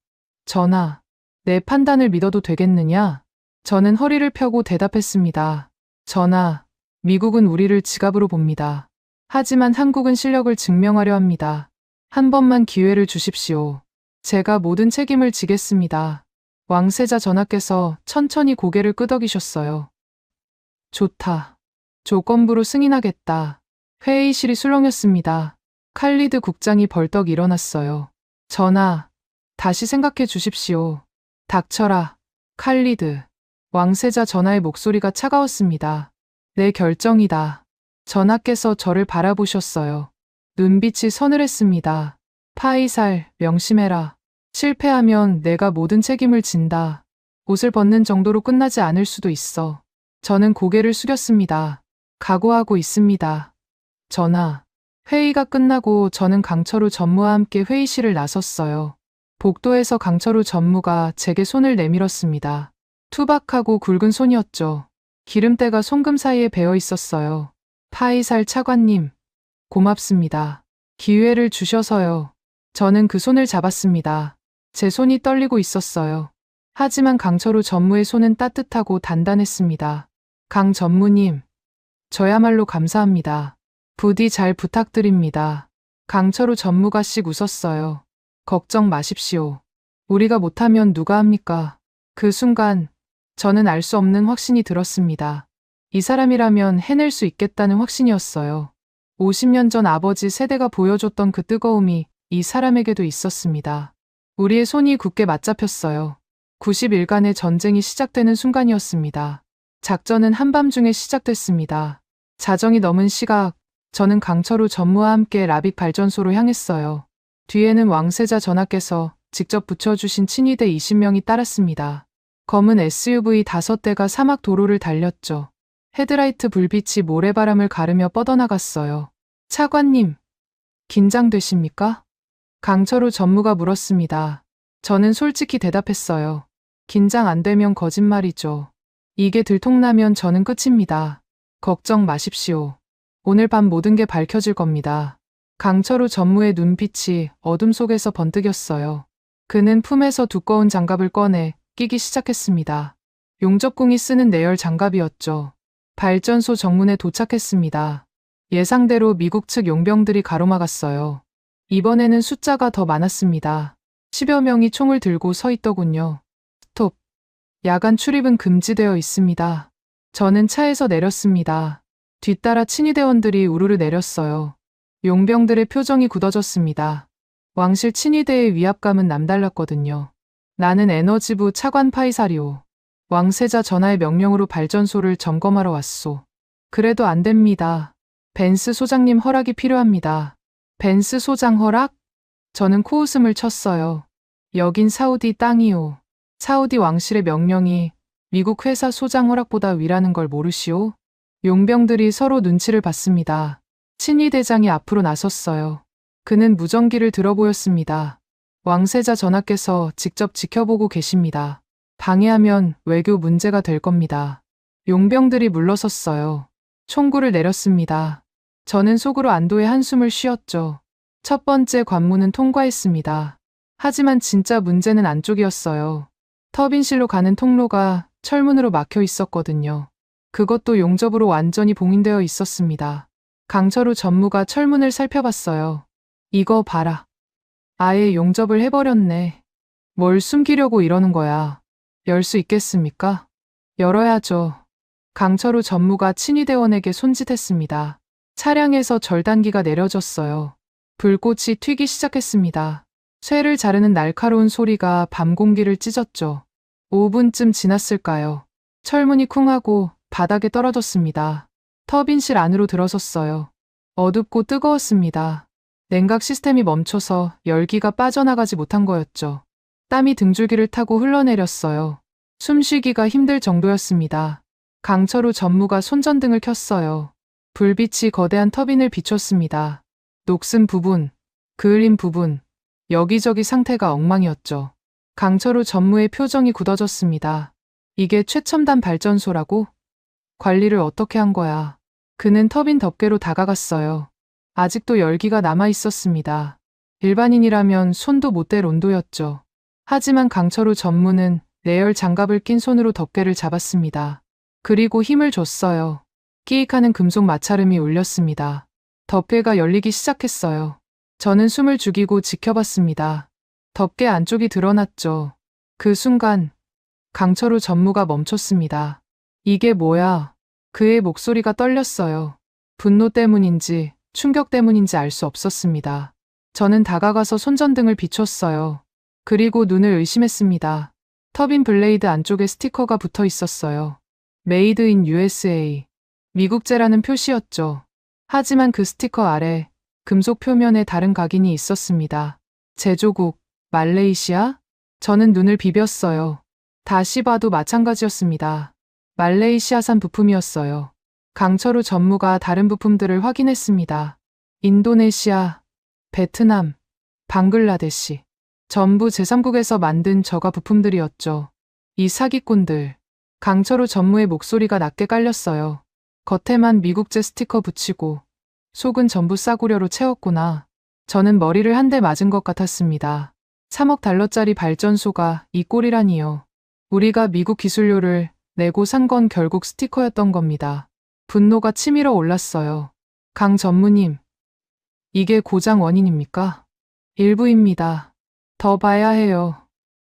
전하. 내 판단을 믿어도 되겠느냐? 저는 허리를 펴고 대답했습니다. 전하, 미국은 우리를 지갑으로 봅니다. 하지만 한국은 실력을 증명하려 합니다. 한 번만 기회를 주십시오. 제가 모든 책임을 지겠습니다. 왕세자 전하께서 천천히 고개를 끄덕이셨어요. 좋다. 조건부로 승인하겠다. 회의실이 술렁였습니다. 칼리드 국장이 벌떡 일어났어요. 전하, 다시 생각해 주십시오. 닥쳐라, 칼리드. 왕세자 전하의 목소리가 차가웠습니다. 내 결정이다. 전하께서 저를 바라보셨어요. 눈빛이 서늘했습니다. 파이살, 명심해라. 실패하면 내가 모든 책임을 진다. 옷을 벗는 정도로 끝나지 않을 수도 있어. 저는 고개를 숙였습니다. 각오하고 있습니다. 전하. 회의가 끝나고 저는 강철우 전무와 함께 회의실을 나섰어요. 복도에서 강철우 전무가 제게 손을 내밀었습니다. 투박하고 굵은 손이었죠. 기름때가 송금 사이에 배어 있었어요. 파이살 차관님, 고맙습니다. 기회를 주셔서요. 저는 그 손을 잡았습니다. 제 손이 떨리고 있었어요. 하지만 강철우 전무의 손은 따뜻하고 단단했습니다. 강 전무님, 저야말로 감사합니다. 부디 잘 부탁드립니다. 강철우 전무가 씩 웃었어요. 걱정 마십시오. 우리가 못하면 누가 합니까? 그 순간 저는 알 수 없는 확신이 들었습니다. 이 사람이라면 해낼 수 있겠다는 확신이었어요. 50년 전 아버지 세대가 보여줬던 그 뜨거움이 이 사람에게도 있었습니다. 우리의 손이 굳게 맞잡혔어요. 90일간의 전쟁이 시작되는 순간이었습니다. 작전은 한밤중에 시작됐습니다. 자정이 넘은 시각, 저는 강철우 전무와 함께 라빅 발전소로 향했어요. 뒤에는 왕세자 전하께서 직접 붙여주신 친위대 20명이 따랐습니다. 검은 SUV 5대가 사막 도로를 달렸죠. 헤드라이트 불빛이 모래바람을 가르며 뻗어나갔어요. 차관님, 긴장되십니까? 강철우 전무가 물었습니다. 저는 솔직히 대답했어요. 긴장 안 되면 거짓말이죠. 이게 들통나면 저는 끝입니다. 걱정 마십시오. 오늘 밤 모든 게 밝혀질 겁니다. 강철우 전무의 눈빛이 어둠 속에서 번뜩였어요. 그는 품에서 두꺼운 장갑을 꺼내 끼기 시작했습니다. 용접공이 쓰는 내열 장갑이었죠. 발전소 정문에 도착했습니다. 예상대로 미국 측 용병들이 가로막았어요. 이번에는 숫자가 더 많았습니다. 10여 명이 총을 들고 서 있더군요. 스톱. 야간 출입은 금지되어 있습니다. 저는 차에서 내렸습니다. 뒤따라 친위대원들이 우르르 내렸어요. 용병들의 표정이 굳어졌습니다. 왕실 친위대의 위압감은 남달랐거든요. 나는 에너지부 차관 파이사리오. 왕세자 전하의 명령으로 발전소를 점검하러 왔소. 그래도 안 됩니다. 벤스 소장님 허락이 필요합니다. 벤스 소장 허락? 저는 코웃음을 쳤어요. 여긴 사우디 땅이오. 사우디 왕실의 명령이 미국 회사 소장 허락보다 위라는 걸 모르시오? 용병들이 서로 눈치를 봤습니다. 친위 대장이 앞으로 나섰어요. 그는 무전기를 들어 보였습니다. 왕세자 전하께서 직접 지켜보고 계십니다. 방해하면 외교 문제가 될 겁니다. 용병들이 물러섰어요. 총구를 내렸습니다. 저는 속으로 안도의 한숨을 쉬었죠. 첫 번째 관문은 통과했습니다. 하지만 진짜 문제는 안쪽이었어요. 터빈실로 가는 통로가 철문으로 막혀 있었거든요. 그것도 용접으로 완전히 봉인되어 있었습니다. 강철우 전무가 철문을 살펴봤어요. 이거 봐라. 아예 용접을 해버렸네. 뭘 숨기려고 이러는 거야. 열 수 있겠습니까? 열어야죠. 강철우 전무가 친위대원에게 손짓했습니다. 차량에서 절단기가 내려졌어요. 불꽃이 튀기 시작했습니다. 쇠를 자르는 날카로운 소리가 밤 공기를 찢었죠. 5분쯤 지났을까요? 철문이 쿵하고 바닥에 떨어졌습니다. 터빈실 안으로 들어섰어요. 어둡고 뜨거웠습니다. 냉각 시스템이 멈춰서 열기가 빠져나가지 못한 거였죠. 땀이 등줄기를 타고 흘러내렸어요. 숨쉬기가 힘들 정도였습니다. 강철우 전무가 손전등을 켰어요. 불빛이 거대한 터빈을 비췄습니다. 녹슨 부분, 그을린 부분, 여기저기 상태가 엉망이었죠. 강철우 전무의 표정이 굳어졌습니다. 이게 최첨단 발전소라고? 관리를 어떻게 한 거야? 그는 터빈 덮개로 다가갔어요. 아직도 열기가 남아 있었습니다. 일반인이라면 손도 못 댈 온도였죠. 하지만 강철우 전무는 내열 장갑을 낀 손으로 덮개를 잡았습니다. 그리고 힘을 줬어요. 끼익하는 금속 마찰음이 울렸습니다. 덮개가 열리기 시작했어요. 저는 숨을 죽이고 지켜봤습니다. 덮개 안쪽이 드러났죠. 그 순간 강철우 전무가 멈췄습니다. 이게 뭐야? 그의 목소리가 떨렸어요. 분노 때문인지 충격 때문인지 알 수 없었습니다. 저는 다가가서 손전등을 비췄어요. 그리고 눈을 의심했습니다. 터빈 블레이드 안쪽에 스티커가 붙어 있었어요. 메이드 인 USA. 미국제라는 표시였죠. 하지만 그 스티커 아래 금속 표면에 다른 각인이 있었습니다. 제조국, 말레이시아? 저는 눈을 비볐어요. 다시 봐도 마찬가지였습니다. 말레이시아산 부품이었어요. 강철우 전무가 다른 부품들을 확인했습니다. 인도네시아, 베트남, 방글라데시. 전부 제3국에서 만든 저가 부품들이었죠. 이 사기꾼들. 강철우 전무의 목소리가 낮게 깔렸어요. 겉에만 미국제 스티커 붙이고 속은 전부 싸구려로 채웠구나. 저는 머리를 한 대 맞은 것 같았습니다. 3억 달러짜리 발전소가 이 꼴이라니요. 우리가 미국 기술료를 내고 산 건 결국 스티커였던 겁니다. 분노가 치밀어 올랐어요. 강 전무님, 이게 고장 원인입니까? 일부입니다. 더 봐야 해요.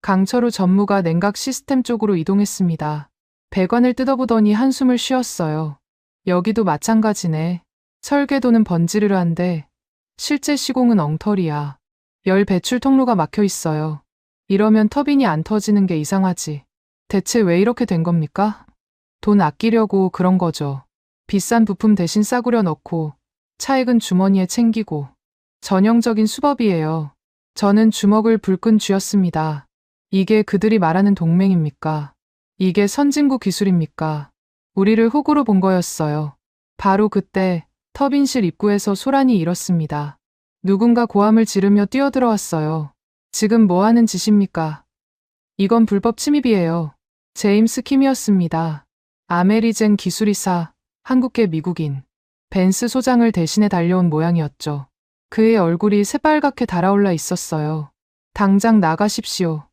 강철우 전무가 냉각 시스템 쪽으로 이동했습니다. 배관을 뜯어보더니 한숨을 쉬었어요. 여기도 마찬가지네. 설계도는 번지르르한데 실제 시공은 엉터리야. 열 배출 통로가 막혀 있어요. 이러면 터빈이 안 터지는 게 이상하지. 대체 왜 이렇게 된 겁니까? 돈 아끼려고 그런 거죠. 비싼 부품 대신 싸구려 넣고 차액은 주머니에 챙기고. 전형적인 수법이에요. 저는 주먹을 불끈 쥐었습니다. 이게 그들이 말하는 동맹입니까? 이게 선진국 기술입니까? 우리를 호구로 본 거였어요. 바로 그때 터빈실 입구에서 소란이 일었습니다. 누군가 고함을 지르며 뛰어들어왔어요. 지금 뭐 하는 짓입니까? 이건 불법 침입이에요. 제임스 킴이었습니다. 아메리젠 기술이사, 한국계 미국인. 벤스 소장을 대신해 달려온 모양이었죠. 그의 얼굴이 새빨갛게 달아올라 있었어요. 당장 나가십시오.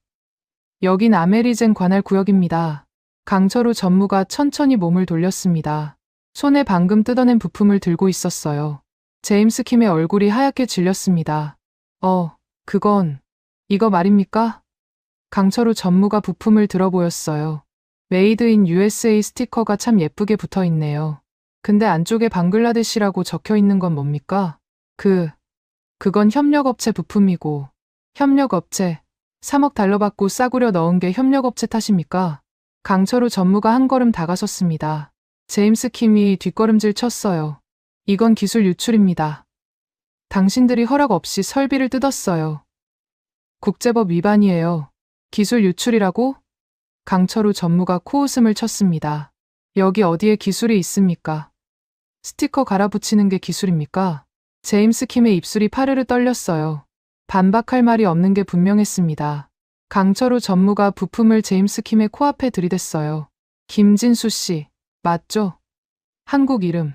여긴 아메리젠 관할 구역입니다. 강철우 전무가 천천히 몸을 돌렸습니다. 손에 방금 뜯어낸 부품을 들고 있었어요. 제임스 킴의 얼굴이 하얗게 질렸습니다. 그건, 이거 말입니까? 강철우 전무가 부품을 들어 보였어요. 메이드 인 USA 스티커가 참 예쁘게 붙어 있네요. 근데 안쪽에 방글라데시라고 적혀 있는 건 뭡니까? 그건 협력업체 부품이고, 협력업체, 3억 달러 받고 싸구려 넣은 게 협력업체 탓입니까? 강철우 전무가 한 걸음 다가섰습니다. 제임스 킴이 뒷걸음질 쳤어요. 이건 기술 유출입니다. 당신들이 허락 없이 설비를 뜯었어요. 국제법 위반이에요. 기술 유출이라고? 강철우 전무가 코웃음을 쳤습니다. 여기 어디에 기술이 있습니까? 스티커 갈아붙이는 게 기술입니까? 제임스 킴의 입술이 파르르 떨렸어요. 반박할 말이 없는 게 분명했습니다. 강철우 전무가 부품을 제임스 킴의 코앞에 들이댔어요. 김진수 씨, 맞죠? 한국 이름.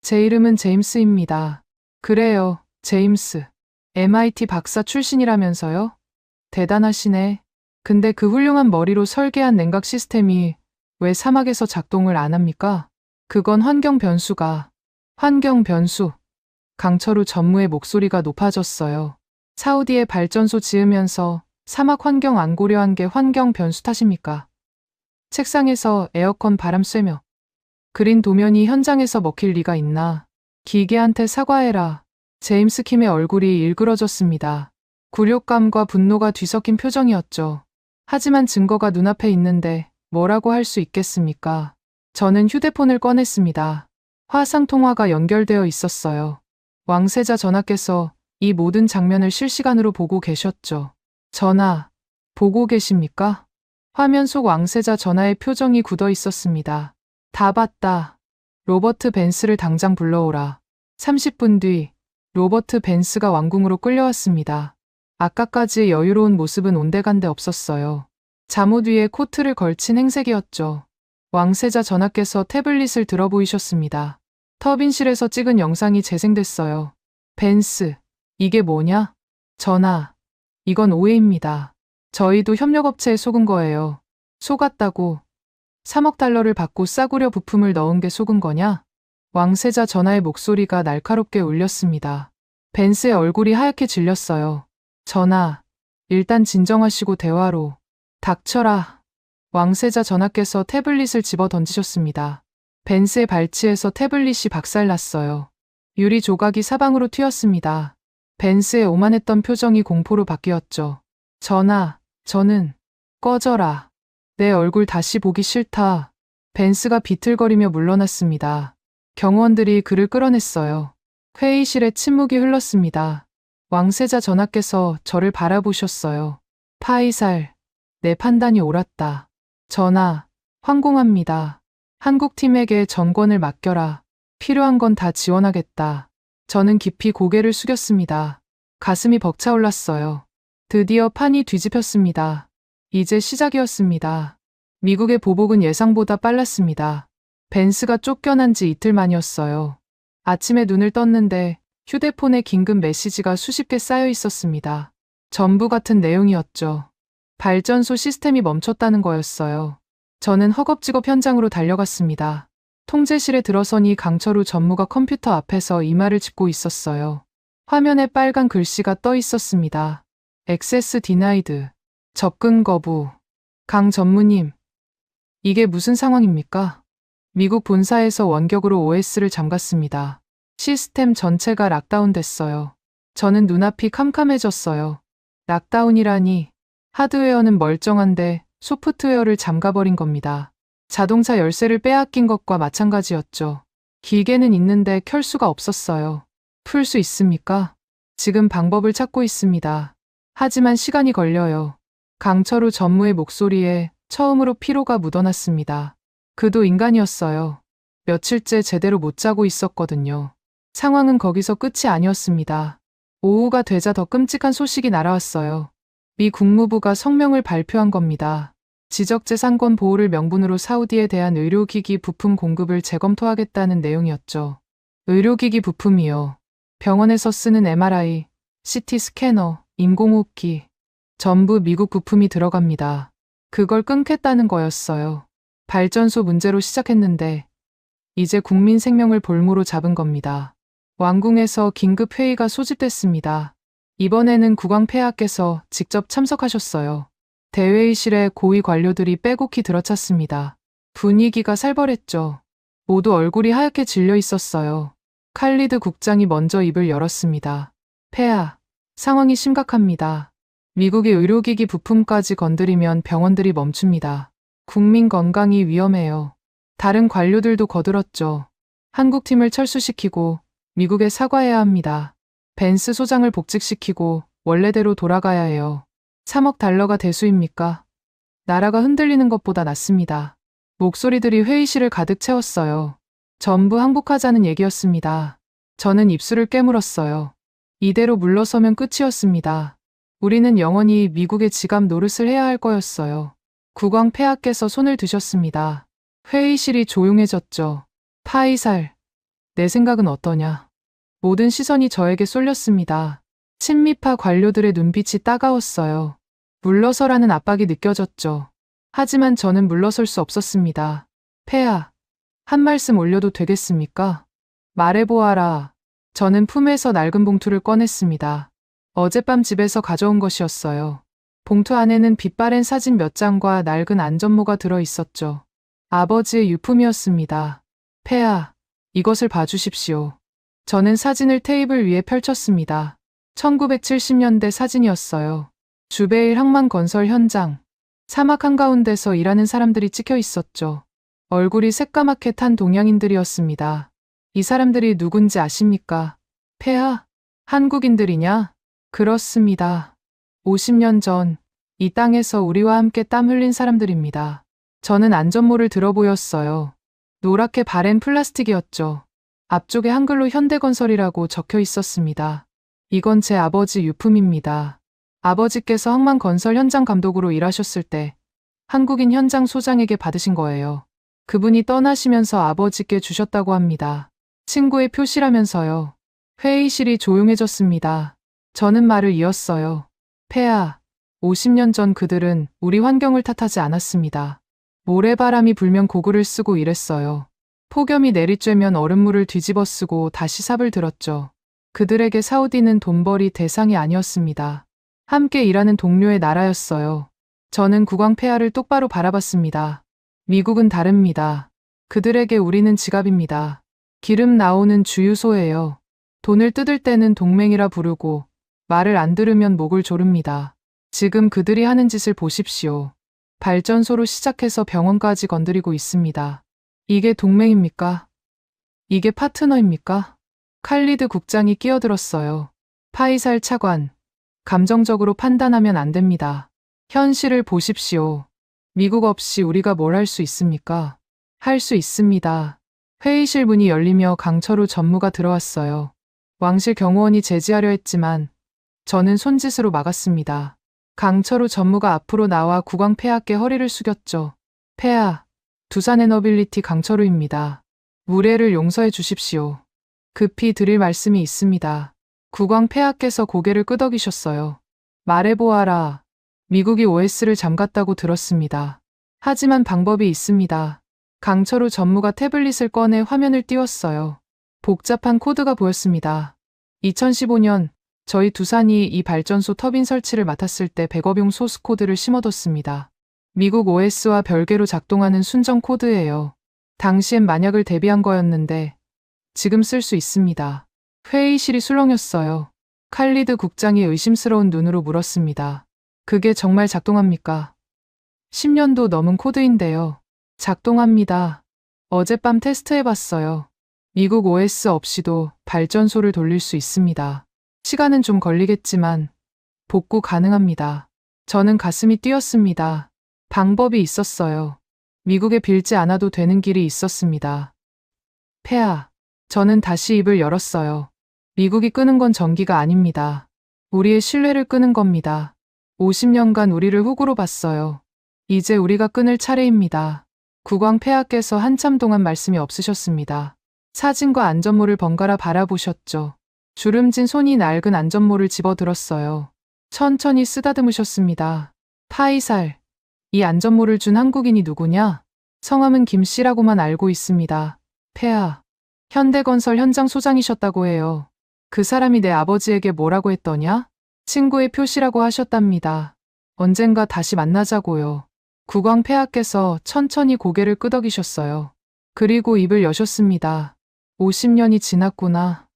제 이름은 제임스입니다. 그래요, 제임스. MIT 박사 출신이라면서요? 대단하시네. 근데 그 훌륭한 머리로 설계한 냉각 시스템이 왜 사막에서 작동을 안 합니까? 그건 환경 변수가. 환경 변수. 강철우 전무의 목소리가 높아졌어요. 사우디에 발전소 지으면서 사막 환경 안 고려한 게 환경 변수 탓입니까? 책상에서 에어컨 바람 쐬며 그린 도면이 현장에서 먹힐 리가 있나. 기계한테 사과해라. 제임스 킴의 얼굴이 일그러졌습니다. 굴욕감과 분노가 뒤섞인 표정이었죠. 하지만 증거가 눈앞에 있는데 뭐라고 할 수 있겠습니까? 저는 휴대폰을 꺼냈습니다. 화상통화가 연결되어 있었어요. 왕세자 전하께서 이 모든 장면을 실시간으로 보고 계셨죠. 전하, 보고 계십니까? 화면 속 왕세자 전하의 표정이 굳어 있었습니다. 다 봤다. 로버트 벤스를 당장 불러오라. 30분 뒤 로버트 벤스가 왕궁으로 끌려왔습니다. 아까까지 여유로운 모습은 온데간데 없었어요. 잠옷 위에 코트를 걸친 행색이었죠. 왕세자 전하께서 태블릿을 들어 보이셨습니다. 터빈실에서 찍은 영상이 재생됐어요. 벤스, 이게 뭐냐? 전하, 이건 오해입니다. 저희도 협력업체에 속은 거예요. 속았다고. 3억 달러를 받고 싸구려 부품을 넣은 게 속은 거냐? 왕세자 전하의 목소리가 날카롭게 울렸습니다. 벤스의 얼굴이 하얗게 질렸어요. 전하, 일단 진정하시고 대화로. 닥쳐라. 왕세자 전하께서 태블릿을 집어 던지셨습니다. 벤스의 발치에서 태블릿이 박살났어요. 유리 조각이 사방으로 튀었습니다. 벤스의 오만했던 표정이 공포로 바뀌었죠. 저는 꺼져라. 내 얼굴 다시 보기 싫다. 벤스가 비틀거리며 물러났습니다. 경호원들이 그를 끌어냈어요. 회의실에 침묵이 흘렀습니다. 왕세자 전하께서 저를 바라보셨어요. 파이살, 내 판단이 옳았다. 전하, 황공합니다. 한국팀에게 전권을 맡겨라. 필요한 건 다 지원하겠다. 저는 깊이 고개를 숙였습니다. 가슴이 벅차올랐어요. 드디어 판이 뒤집혔습니다. 이제 시작이었습니다. 미국의 보복은 예상보다 빨랐습니다. 벤스가 쫓겨난 지 이틀 만이었어요. 아침에 눈을 떴는데 휴대폰에 긴급 메시지가 수십 개 쌓여 있었습니다. 전부 같은 내용이었죠. 발전소 시스템이 멈췄다는 거였어요. 저는 허겁지겁 현장으로 달려갔습니다. 통제실에 들어서니 강철우 전무가 컴퓨터 앞에서 이마를 짚고 있었어요. 화면에 빨간 글씨가 떠 있었습니다. 액세스 디나이드. 접근 거부. 강 전무님. 이게 무슨 상황입니까? 미국 본사에서 원격으로 OS를 잠갔습니다. 시스템 전체가 락다운 됐어요. 저는 눈앞이 캄캄해졌어요. 락다운이라니. 하드웨어는 멀쩡한데 소프트웨어를 잠가버린 겁니다. 자동차 열쇠를 빼앗긴 것과 마찬가지였죠. 기계는 있는데 켤 수가 없었어요. 풀 수 있습니까? 지금 방법을 찾고 있습니다. 하지만 시간이 걸려요. 강철우 전무의 목소리에 처음으로 피로가 묻어났습니다. 그도 인간이었어요. 며칠째 제대로 못 자고 있었거든요. 상황은 거기서 끝이 아니었습니다. 오후가 되자 더 끔찍한 소식이 날아왔어요. 미 국무부가 성명을 발표한 겁니다. 지적재산권 보호를 명분으로 사우디에 대한 의료기기 부품 공급을 재검토하겠다는 내용이었죠. 의료기기 부품이요. 병원에서 쓰는 MRI, CT 스캐너, 인공호흡기. 전부 미국 부품이 들어갑니다. 그걸 끊겠다는 거였어요. 발전소 문제로 시작했는데 이제 국민 생명을 볼모로 잡은 겁니다. 왕궁에서 긴급 회의가 소집됐습니다. 이번에는 국왕폐하께서 직접 참석하셨어요. 대회의실에 고위 관료들이 빼곡히 들어찼습니다. 분위기가 살벌했죠. 모두 얼굴이 하얗게 질려 있었어요. 칼리드 국장이 먼저 입을 열었습니다. 폐하, 상황이 심각합니다. 미국의 의료기기 부품까지 건드리면 병원들이 멈춥니다. 국민 건강이 위험해요. 다른 관료들도 거들었죠. 한국팀을 철수시키고 미국에 사과해야 합니다. 벤스 소장을 복직시키고 원래대로 돌아가야 해요. 3억 달러가 대수입니까? 나라가 흔들리는 것보다 낫습니다. 목소리들이 회의실을 가득 채웠어요. 전부 항복하자는 얘기였습니다. 저는 입술을 깨물었어요. 이대로 물러서면 끝이었습니다. 우리는 영원히 미국의 지갑 노릇을 해야 할 거였어요. 국왕 폐하께서 손을 드셨습니다. 회의실이 조용해졌죠. 파이살, 내 생각은 어떠냐? 모든 시선이 저에게 쏠렸습니다. 친미파 관료들의 눈빛이 따가웠어요. 물러서라는 압박이 느껴졌죠. 하지만 저는 물러설 수 없었습니다. 폐하, 한 말씀 올려도 되겠습니까? 말해보아라. 저는 품에서 낡은 봉투를 꺼냈습니다. 어젯밤 집에서 가져온 것이었어요. 봉투 안에는 빛바랜 사진 몇 장과 낡은 안전모가 들어 있었죠. 아버지의 유품이었습니다. 폐하, 이것을 봐주십시오. 저는 사진을 테이블 위에 펼쳤습니다. 1970년대 사진이었어요. 주베일 항만건설 현장. 사막 한가운데서 일하는 사람들이 찍혀 있었죠. 얼굴이 새까맣게 탄 동양인들이었습니다. 이 사람들이 누군지 아십니까? 폐하? 한국인들이냐? 그렇습니다. 50년 전 이 땅에서 우리와 함께 땀 흘린 사람들입니다. 저는 안전모를 들어 보였어요. 노랗게 바랜 플라스틱이었죠. 앞쪽에 한글로 현대건설이라고 적혀 있었습니다. 이건 제 아버지 유품입니다. 아버지께서 항만건설 현장 감독으로 일하셨을 때 한국인 현장 소장에게 받으신 거예요. 그분이 떠나시면서 아버지께 주셨다고 합니다. 친구의 표시라면서요. 회의실이 조용해졌습니다. 저는 말을 이었어요. 폐하, 50년 전 그들은 우리 환경을 탓하지 않았습니다. 모래바람이 불면 고글을 쓰고 일했어요. 폭염이 내리쬐면 얼음물을 뒤집어 쓰고 다시 삽을 들었죠. 그들에게 사우디는 돈벌이 대상이 아니었습니다. 함께 일하는 동료의 나라였어요. 저는 국왕 폐하를 똑바로 바라봤습니다. 미국은 다릅니다. 그들에게 우리는 지갑입니다. 기름 나오는 주유소예요. 돈을 뜯을 때는 동맹이라 부르고 말을 안 들으면 목을 조릅니다. 지금 그들이 하는 짓을 보십시오. 발전소로 시작해서 병원까지 건드리고 있습니다. 이게 동맹입니까? 이게 파트너입니까? 칼리드 국장이 끼어들었어요. 파이살 차관, 감정적으로 판단하면 안 됩니다. 현실을 보십시오. 미국 없이 우리가 뭘 할 수 있습니까? 할 수 있습니다. 회의실 문이 열리며 강철우 전무가 들어왔어요. 왕실 경호원이 제지하려 했지만 저는 손짓으로 막았습니다. 강철우 전무가 앞으로 나와 국왕 폐하께 허리를 숙였죠. 폐하, 두산에너빌리티 강철우입니다. 무례를 용서해 주십시오. 급히 드릴 말씀이 있습니다. 국왕 폐하께서 고개를 끄덕이셨어요. 말해보아라. 미국이 OS를 잠갔다고 들었습니다. 하지만 방법이 있습니다. 강철우 전무가 태블릿을 꺼내 화면을 띄웠어요. 복잡한 코드가 보였습니다. 2015년 저희 두산이 이 발전소 터빈 설치를 맡았을 때 100억용 소스 코드를 심어뒀습니다. 미국 OS와 별개로 작동하는 순정 코드예요. 당시엔 만약을 대비한 거였는데 지금 쓸 수 있습니다. 회의실이 술렁였어요. 칼리드 국장이 의심스러운 눈으로 물었습니다. 그게 정말 작동합니까? 10년도 넘은 코드인데요. 작동합니다. 어젯밤 테스트해봤어요. 미국 OS 없이도 발전소를 돌릴 수 있습니다. 시간은 좀 걸리겠지만 복구 가능합니다. 저는 가슴이 뛰었습니다. 방법이 있었어요. 미국에 빌지 않아도 되는 길이 있었습니다. 폐하, 저는 다시 입을 열었어요. 미국이 끄는 건 전기가 아닙니다. 우리의 신뢰를 끄는 겁니다. 50년간 우리를 훅으로 봤어요. 이제 우리가 끊을 차례입니다. 국왕 폐하께서 한참 동안 말씀이 없으셨습니다. 사진과 안전모를 번갈아 바라보셨죠. 주름진 손이 낡은 안전모를 집어들었어요. 천천히 쓰다듬으셨습니다. 파이살, 이 안전모를 준 한국인이 누구냐? 성함은 김씨라고만 알고 있습니다. 폐하, 현대건설 현장 소장이셨다고 해요. 그 사람이 내 아버지에게 뭐라고 했더냐? 친구의 표시라고 하셨답니다. 언젠가 다시 만나자고요. 국왕 폐하께서 천천히 고개를 끄덕이셨어요. 그리고 입을 여셨습니다. 50년이 지났구나.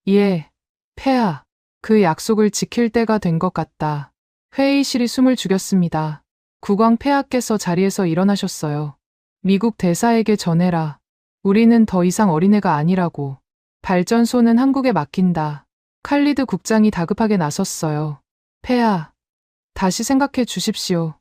예, 폐하. 그 약속을 지킬 때가 된 것 같다. 회의실이 숨을 죽였습니다. 국왕 폐하께서 자리에서 일어나셨어요. 미국 대사에게 전해라. 우리는 더 이상 어린애가 아니라고. 발전소는 한국에 맡긴다. 칼리드 국장이 다급하게 나섰어요. 폐하, 다시 생각해 주십시오.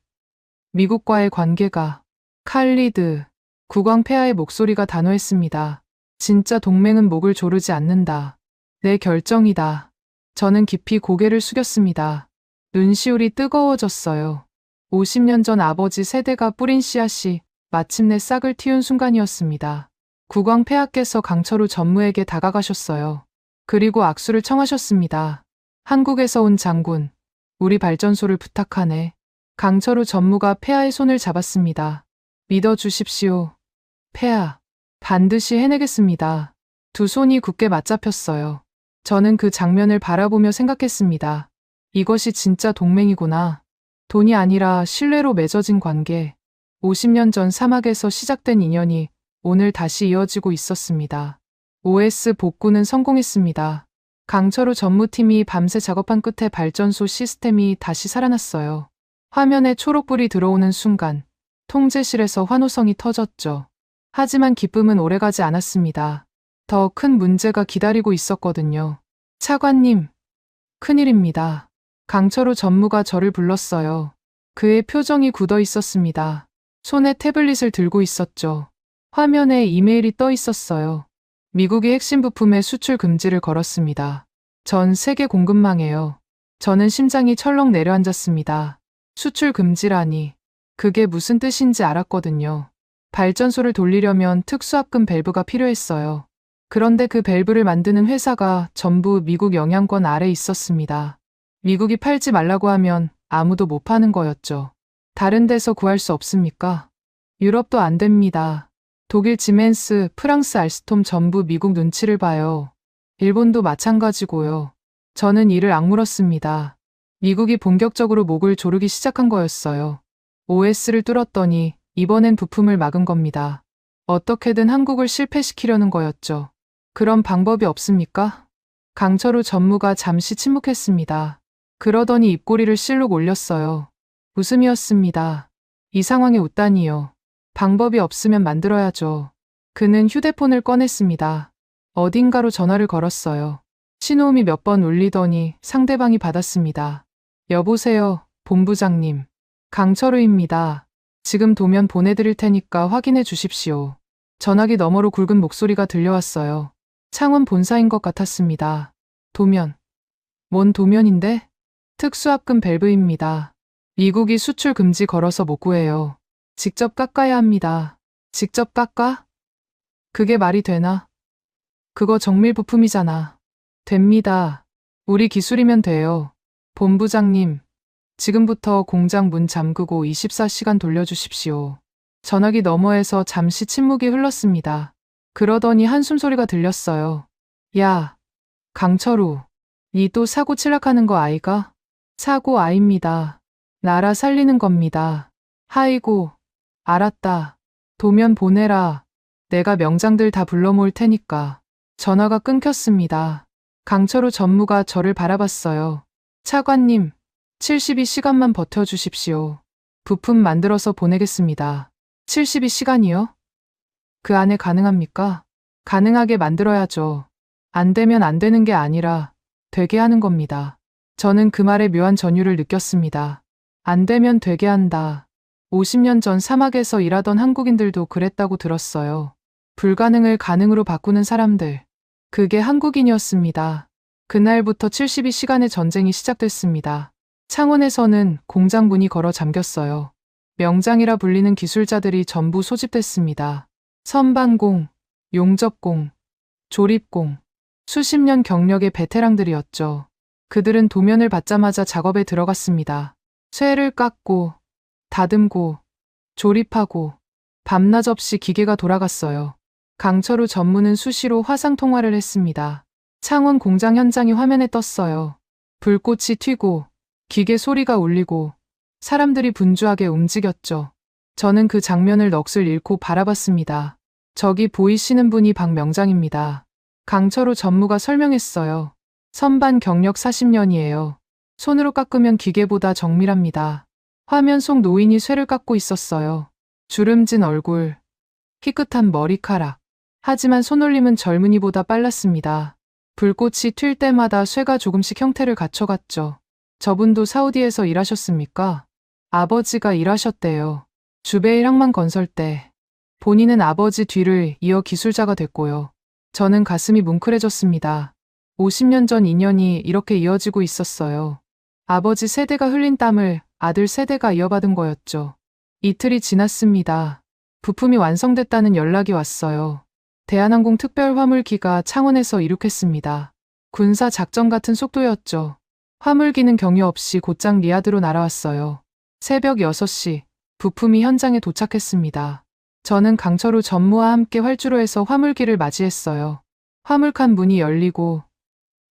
미국과의 관계가. 칼리드, 국왕 폐하의 목소리가 단호했습니다. 진짜 동맹은 목을 조르지 않는다. 내 결정이다. 저는 깊이 고개를 숙였습니다. 눈시울이 뜨거워졌어요. 50년 전 아버지 세대가 뿌린 씨앗이 마침내 싹을 틔운 순간이었습니다. 국왕 폐하께서 강철우 전무에게 다가가셨어요. 그리고 악수를 청하셨습니다. 한국에서 온 장군, 우리 발전소를 부탁하네. 강철우 전무가 폐하의 손을 잡았습니다. 믿어주십시오. 폐하, 반드시 해내겠습니다. 두 손이 굳게 맞잡혔어요. 저는 그 장면을 바라보며 생각했습니다. 이것이 진짜 동맹이구나. 돈이 아니라 신뢰로 맺어진 관계. 50년 전 사막에서 시작된 인연이 오늘 다시 이어지고 있었습니다. OS 복구는 성공했습니다. 강철우 전무팀이 밤새 작업한 끝에 발전소 시스템이 다시 살아났어요. 화면에 초록불이 들어오는 순간 통제실에서 환호성이 터졌죠. 하지만 기쁨은 오래가지 않았습니다. 더 큰 문제가 기다리고 있었거든요. 차관님, 큰일입니다. 강철우 전무가 저를 불렀어요. 그의 표정이 굳어 있었습니다. 손에 태블릿을 들고 있었죠. 화면에 이메일이 떠 있었어요. 미국이 핵심 부품의 수출 금지를 걸었습니다. 전 세계 공급망에요. 저는 심장이 철렁 내려앉았습니다. 수출 금지라니. 그게 무슨 뜻인지 알았거든요. 발전소를 돌리려면 특수합금 밸브가 필요했어요. 그런데 그 밸브를 만드는 회사가 전부 미국 영향권 아래 있었습니다. 미국이 팔지 말라고 하면 아무도 못 파는 거였죠. 다른 데서 구할 수 없습니까? 유럽도 안 됩니다. 독일 지멘스, 프랑스 알스톰 전부 미국 눈치를 봐요. 일본도 마찬가지고요. 저는 이를 악물었습니다. 미국이 본격적으로 목을 조르기 시작한 거였어요. OS를 뚫었더니 이번엔 부품을 막은 겁니다. 어떻게든 한국을 실패시키려는 거였죠. 그런 방법이 없습니까? 강철우 전무가 잠시 침묵했습니다. 그러더니 입꼬리를 실룩 올렸어요. 웃음이었습니다. 이 상황에 웃다니요. 방법이 없으면 만들어야죠. 그는 휴대폰을 꺼냈습니다. 어딘가로 전화를 걸었어요. 신호음이 몇 번 울리더니 상대방이 받았습니다. 여보세요, 본부장님. 강철우입니다. 지금 도면 보내드릴 테니까 확인해 주십시오. 전화기 너머로 굵은 목소리가 들려왔어요. 창원 본사인 것 같았습니다. 도면. 뭔 도면인데? 특수합금 밸브입니다. 미국이 수출 금지 걸어서 못 구해요. 직접 깎아야 합니다. 직접 깎아? 그게 말이 되나? 그거 정밀 부품이잖아. 됩니다. 우리 기술이면 돼요. 본부장님, 지금부터 공장 문 잠그고 24시간 돌려주십시오. 전화기 너머에서 잠시 침묵이 흘렀습니다. 그러더니 한숨 소리가 들렸어요. 야, 강철우, 니 또 사고 칠락하는 거 아이가? 사고 아입니다. 나라 살리는 겁니다. 하이고, 알았다. 도면 보내라. 내가 명장들 다 불러 모을 테니까. 전화가 끊겼습니다. 강철우 전무가 저를 바라봤어요. 차관님, 72시간만 버텨주십시오. 부품 만들어서 보내겠습니다. 72시간이요? 그 안에 가능합니까? 가능하게 만들어야죠. 안 되면 안 되는 게 아니라 되게 하는 겁니다. 저는 그 말에 묘한 전율을 느꼈습니다. 안 되면 되게 한다. 50년 전 사막에서 일하던 한국인들도 그랬다고 들었어요. 불가능을 가능으로 바꾸는 사람들. 그게 한국인이었습니다. 그날부터 72시간의 전쟁이 시작됐습니다. 창원에서는 공장 문이 걸어 잠겼어요. 명장이라 불리는 기술자들이 전부 소집됐습니다. 선반공, 용접공, 조립공, 수십 년 경력의 베테랑들이었죠. 그들은 도면을 받자마자 작업에 들어갔습니다. 쇠를 깎고, 다듬고, 조립하고, 밤낮 없이 기계가 돌아갔어요. 강철우 전무는 수시로 화상통화를 했습니다. 창원 공장 현장이 화면에 떴어요. 불꽃이 튀고, 기계 소리가 울리고, 사람들이 분주하게 움직였죠. 저는 그 장면을 넋을 잃고 바라봤습니다. 저기 보이시는 분이 박명장입니다. 강철우 전무가 설명했어요. 선반 경력 40년이에요. 손으로 깎으면 기계보다 정밀합니다. 화면 속 노인이 쇠를 깎고 있었어요. 주름진 얼굴, 희끗한 머리카락. 하지만 손올림은 젊은이보다 빨랐습니다. 불꽃이 튈 때마다 쇠가 조금씩 형태를 갖춰갔죠. 저분도 사우디에서 일하셨습니까? 아버지가 일하셨대요. 주베일 항만 건설 때. 본인은 아버지 뒤를 이어 기술자가 됐고요. 저는 가슴이 뭉클해졌습니다. 50년 전 인연이 이렇게 이어지고 있었어요. 아버지 세대가 흘린 땀을 아들 세대가 이어받은 거였죠. 이틀이 지났습니다. 부품이 완성됐다는 연락이 왔어요. 대한항공 특별 화물기가 창원에서 이륙했습니다. 군사 작전 같은 속도였죠. 화물기는 경유 없이 곧장 리야드로 날아왔어요. 새벽 6시, 부품이 현장에 도착했습니다. 저는 강철우 전무와 함께 활주로에서 화물기를 맞이했어요. 화물칸 문이 열리고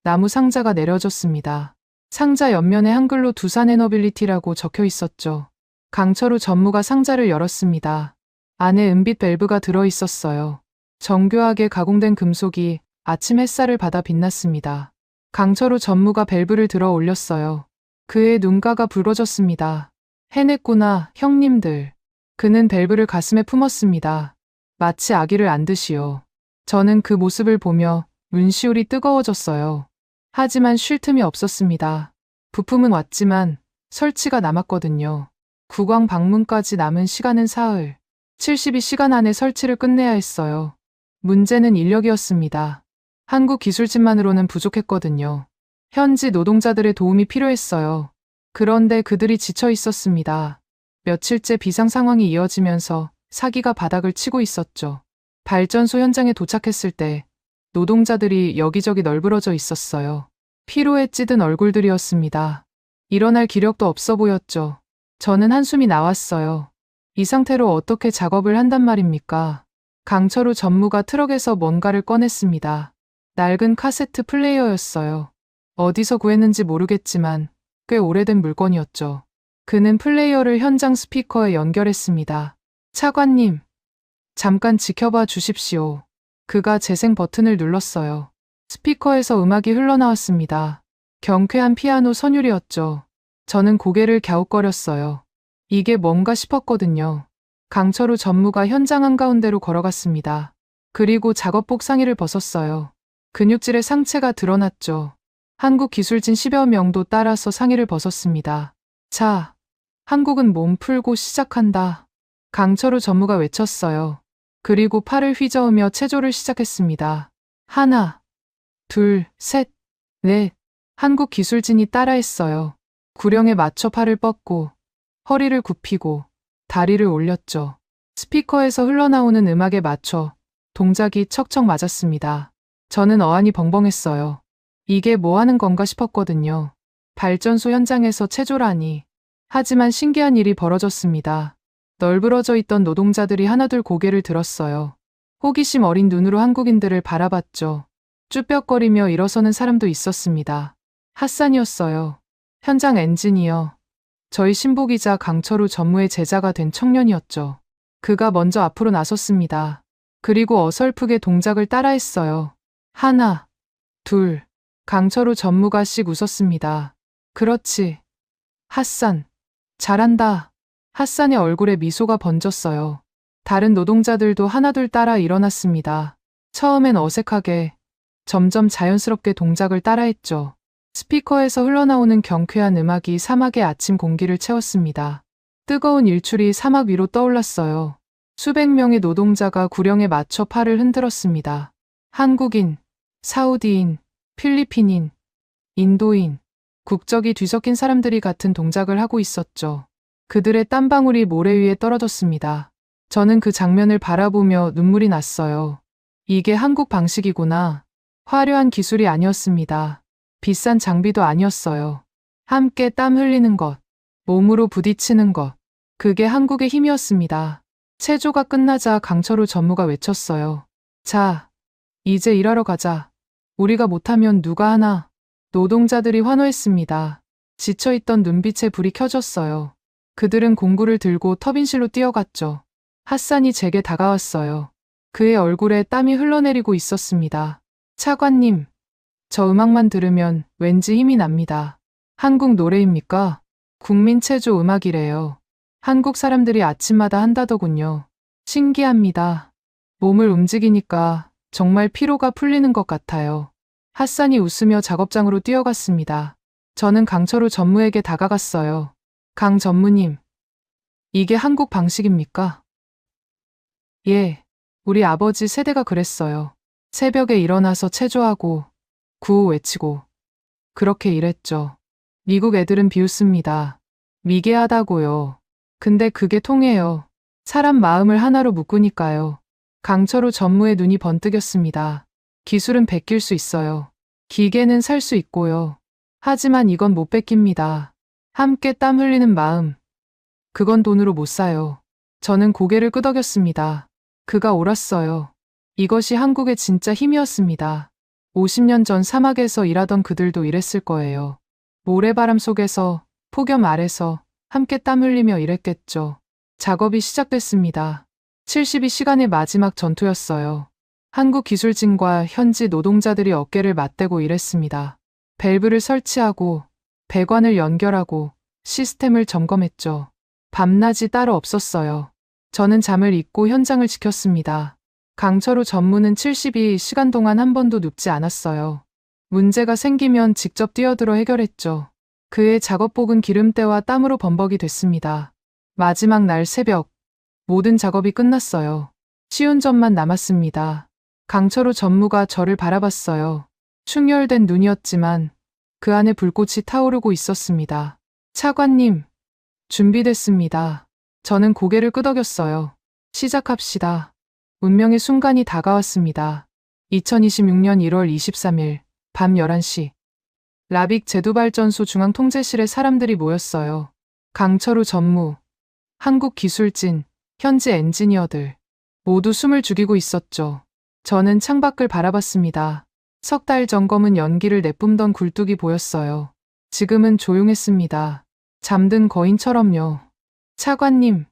나무 상자가 내려졌습니다. 상자 옆면에 한글로 두산 에너빌리티라고 적혀 있었죠. 강철우 전무가 상자를 열었습니다. 안에 은빛 밸브가 들어 있었어요. 정교하게 가공된 금속이 아침 햇살을 받아 빛났습니다. 강철우 전무가 밸브를 들어 올렸어요. 그의 눈가가 붉어졌습니다. 해냈구나, 형님들. 그는 밸브를 가슴에 품었습니다. 마치 아기를 안듯이요. 저는 그 모습을 보며 눈시울이 뜨거워졌어요. 하지만 쉴 틈이 없었습니다. 부품은 왔지만 설치가 남았거든요. 국왕 방문까지 남은 시간은 사흘. 72시간 안에 설치를 끝내야 했어요. 문제는 인력이었습니다. 한국 기술진만으로는 부족했거든요. 현지 노동자들의 도움이 필요했어요. 그런데 그들이 지쳐 있었습니다. 며칠째 비상 상황이 이어지면서 사기가 바닥을 치고 있었죠. 발전소 현장에 도착했을 때 노동자들이 여기저기 널브러져 있었어요. 피로에 찌든 얼굴들이었습니다. 일어날 기력도 없어 보였죠. 저는 한숨이 나왔어요. 이 상태로 어떻게 작업을 한단 말입니까? 강철우 전무가 트럭에서 뭔가를 꺼냈습니다. 낡은 카세트 플레이어였어요. 어디서 구했는지 모르겠지만 꽤 오래된 물건이었죠. 그는 플레이어를 현장 스피커에 연결했습니다. 차관님, 잠깐 지켜봐 주십시오. 그가 재생 버튼을 눌렀어요. 스피커에서 음악이 흘러나왔습니다. 경쾌한 피아노 선율이었죠. 저는 고개를 갸웃거렸어요. 이게 뭔가 싶었거든요. 강철우 전무가 현장 한가운데로 걸어갔습니다. 그리고 작업복 상의를 벗었어요. 근육질의 상체가 드러났죠. 한국기술진 10여 명도 따라서 상의를 벗었습니다. 자, 한국은 몸 풀고 시작한다. 강철우 전무가 외쳤어요. 그리고 팔을 휘저으며 체조를 시작했습니다. 하나, 둘, 셋, 넷. 한국기술진이 따라했어요. 구령에 맞춰 팔을 뻗고 허리를 굽히고 다리를 올렸죠. 스피커에서 흘러나오는 음악에 맞춰 동작이 척척 맞았습니다. 저는 어안이 벙벙했어요. 이게 뭐 하는 건가 싶었거든요. 발전소 현장에서 체조라니. 하지만 신기한 일이 벌어졌습니다. 널브러져 있던 노동자들이 하나둘 고개를 들었어요. 호기심 어린 눈으로 한국인들을 바라봤죠. 쭈뼛거리며 일어서는 사람도 있었습니다. 핫산이었어요. 현장 엔지니어. 저희 신보기자 강철우 전무의 제자가 된 청년이었죠. 그가 먼저 앞으로 나섰습니다. 그리고 어설프게 동작을 따라했어요. 하나, 둘. 강철우 전무가 씩 웃었습니다. 그렇지. 핫산. 잘한다. 핫산의 얼굴에 미소가 번졌어요. 다른 노동자들도 하나둘 따라 일어났습니다. 처음엔 어색하게, 점점 자연스럽게 동작을 따라했죠. 스피커에서 흘러나오는 경쾌한 음악이 사막의 아침 공기를 채웠습니다. 뜨거운 일출이 사막 위로 떠올랐어요. 수백 명의 노동자가 구령에 맞춰 팔을 흔들었습니다. 한국인, 사우디인, 필리핀인, 인도인, 국적이 뒤섞인 사람들이 같은 동작을 하고 있었죠. 그들의 땀방울이 모래 위에 떨어졌습니다. 저는 그 장면을 바라보며 눈물이 났어요. 이게 한국 방식이구나. 화려한 기술이 아니었습니다. 비싼 장비도 아니었어요. 함께 땀 흘리는 것, 몸으로 부딪히는 것. 그게 한국의 힘이었습니다. 체조가 끝나자 강철우 전무가 외쳤어요. 자, 이제 일하러 가자. 우리가 못하면 누가 하나. 노동자들이 환호했습니다. 지쳐있던 눈빛에 불이 켜졌어요. 그들은 공구를 들고 터빈실로 뛰어갔죠. 핫산이 제게 다가왔어요. 그의 얼굴에 땀이 흘러내리고 있었습니다. 차관님, 저 음악만 들으면 왠지 힘이 납니다. 한국 노래입니까? 국민 체조 음악이래요. 한국 사람들이 아침마다 한다더군요. 신기합니다. 몸을 움직이니까 정말 피로가 풀리는 것 같아요. 핫산이 웃으며 작업장으로 뛰어갔습니다. 저는 강철우 전무에게 다가갔어요. 강 전무님, 이게 한국 방식입니까? 예, 우리 아버지 세대가 그랬어요. 새벽에 일어나서 체조하고 구호 외치고 그렇게 일했죠. 미국 애들은 비웃습니다. 미개하다고요. 근데 그게 통해요. 사람 마음을 하나로 묶으니까요. 강철우 전무의 눈이 번뜩였습니다. 기술은 베낄 수 있어요. 기계는 살 수 있고요. 하지만 이건 못 베낍니다. 함께 땀 흘리는 마음. 그건 돈으로 못 사요. 저는 고개를 끄덕였습니다. 그가 옳았어요. 이것이 한국의 진짜 힘이었습니다. 50년 전 사막에서 일하던 그들도 이랬을 거예요. 모래바람 속에서, 폭염 아래서 함께 땀 흘리며 일했겠죠. 작업이 시작됐습니다. 72시간의 마지막 전투였어요. 한국 기술진과 현지 노동자들이 어깨를 맞대고 일했습니다. 밸브를 설치하고 배관을 연결하고 시스템을 점검했죠. 밤낮이 따로 없었어요. 저는 잠을 잊고 현장을 지켰습니다. 강철우 전무는 72시간 동안 한 번도 눕지 않았어요. 문제가 생기면 직접 뛰어들어 해결했죠. 그의 작업복은 기름때와 땀으로 범벅이 됐습니다. 마지막 날 새벽, 모든 작업이 끝났어요. 쉬운 점만 남았습니다. 강철우 전무가 저를 바라봤어요. 충혈된 눈이었지만 그 안에 불꽃이 타오르고 있었습니다. 차관님, 준비됐습니다. 저는 고개를 끄덕였어요. 시작합시다. 운명의 순간이 다가왔습니다. 2026년 1월 23일 밤 11시 라빅 제두발전소 중앙통제실에 사람들이 모였어요. 강철우 전무, 한국 기술진, 현지 엔지니어들 모두 숨을 죽이고 있었죠. 저는 창밖을 바라봤습니다. 석 달 점검은 연기를 내뿜던 굴뚝이 보였어요. 지금은 조용했습니다. 잠든 거인처럼요. 차관님,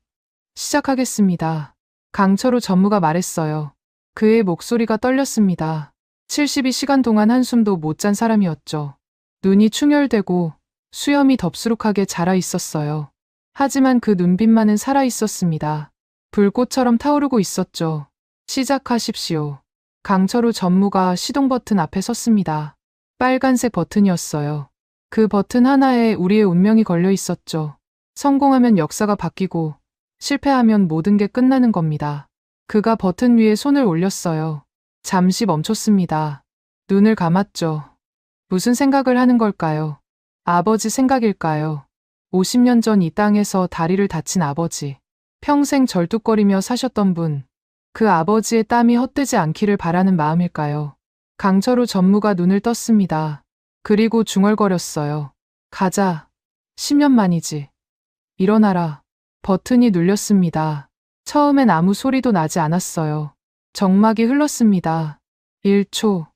시작하겠습니다. 강철우 전무가 말했어요. 그의 목소리가 떨렸습니다. 72시간 동안 한숨도 못 잔 사람이었죠. 눈이 충혈되고 수염이 덥수룩하게 자라 있었어요. 하지만 그 눈빛만은 살아 있었습니다. 불꽃처럼 타오르고 있었죠. 시작하십시오. 강철우 전무가 시동 버튼 앞에 섰습니다. 빨간색 버튼이었어요. 그 버튼 하나에 우리의 운명이 걸려 있었죠. 성공하면 역사가 바뀌고 실패하면 모든 게 끝나는 겁니다. 그가 버튼 위에 손을 올렸어요. 잠시 멈췄습니다. 눈을 감았죠. 무슨 생각을 하는 걸까요? 아버지 생각일까요? 50년 전 이 땅에서 다리를 다친 아버지. 평생 절뚝거리며 사셨던 분. 그 아버지의 땀이 헛되지 않기를 바라는 마음일까요? 강철우 전무가 눈을 떴습니다. 그리고 중얼거렸어요. 가자. 10년 만이지. 일어나라. 버튼이 눌렸습니다. 처음엔 아무 소리도 나지 않았어요. 정막이 흘렀습니다. 1초,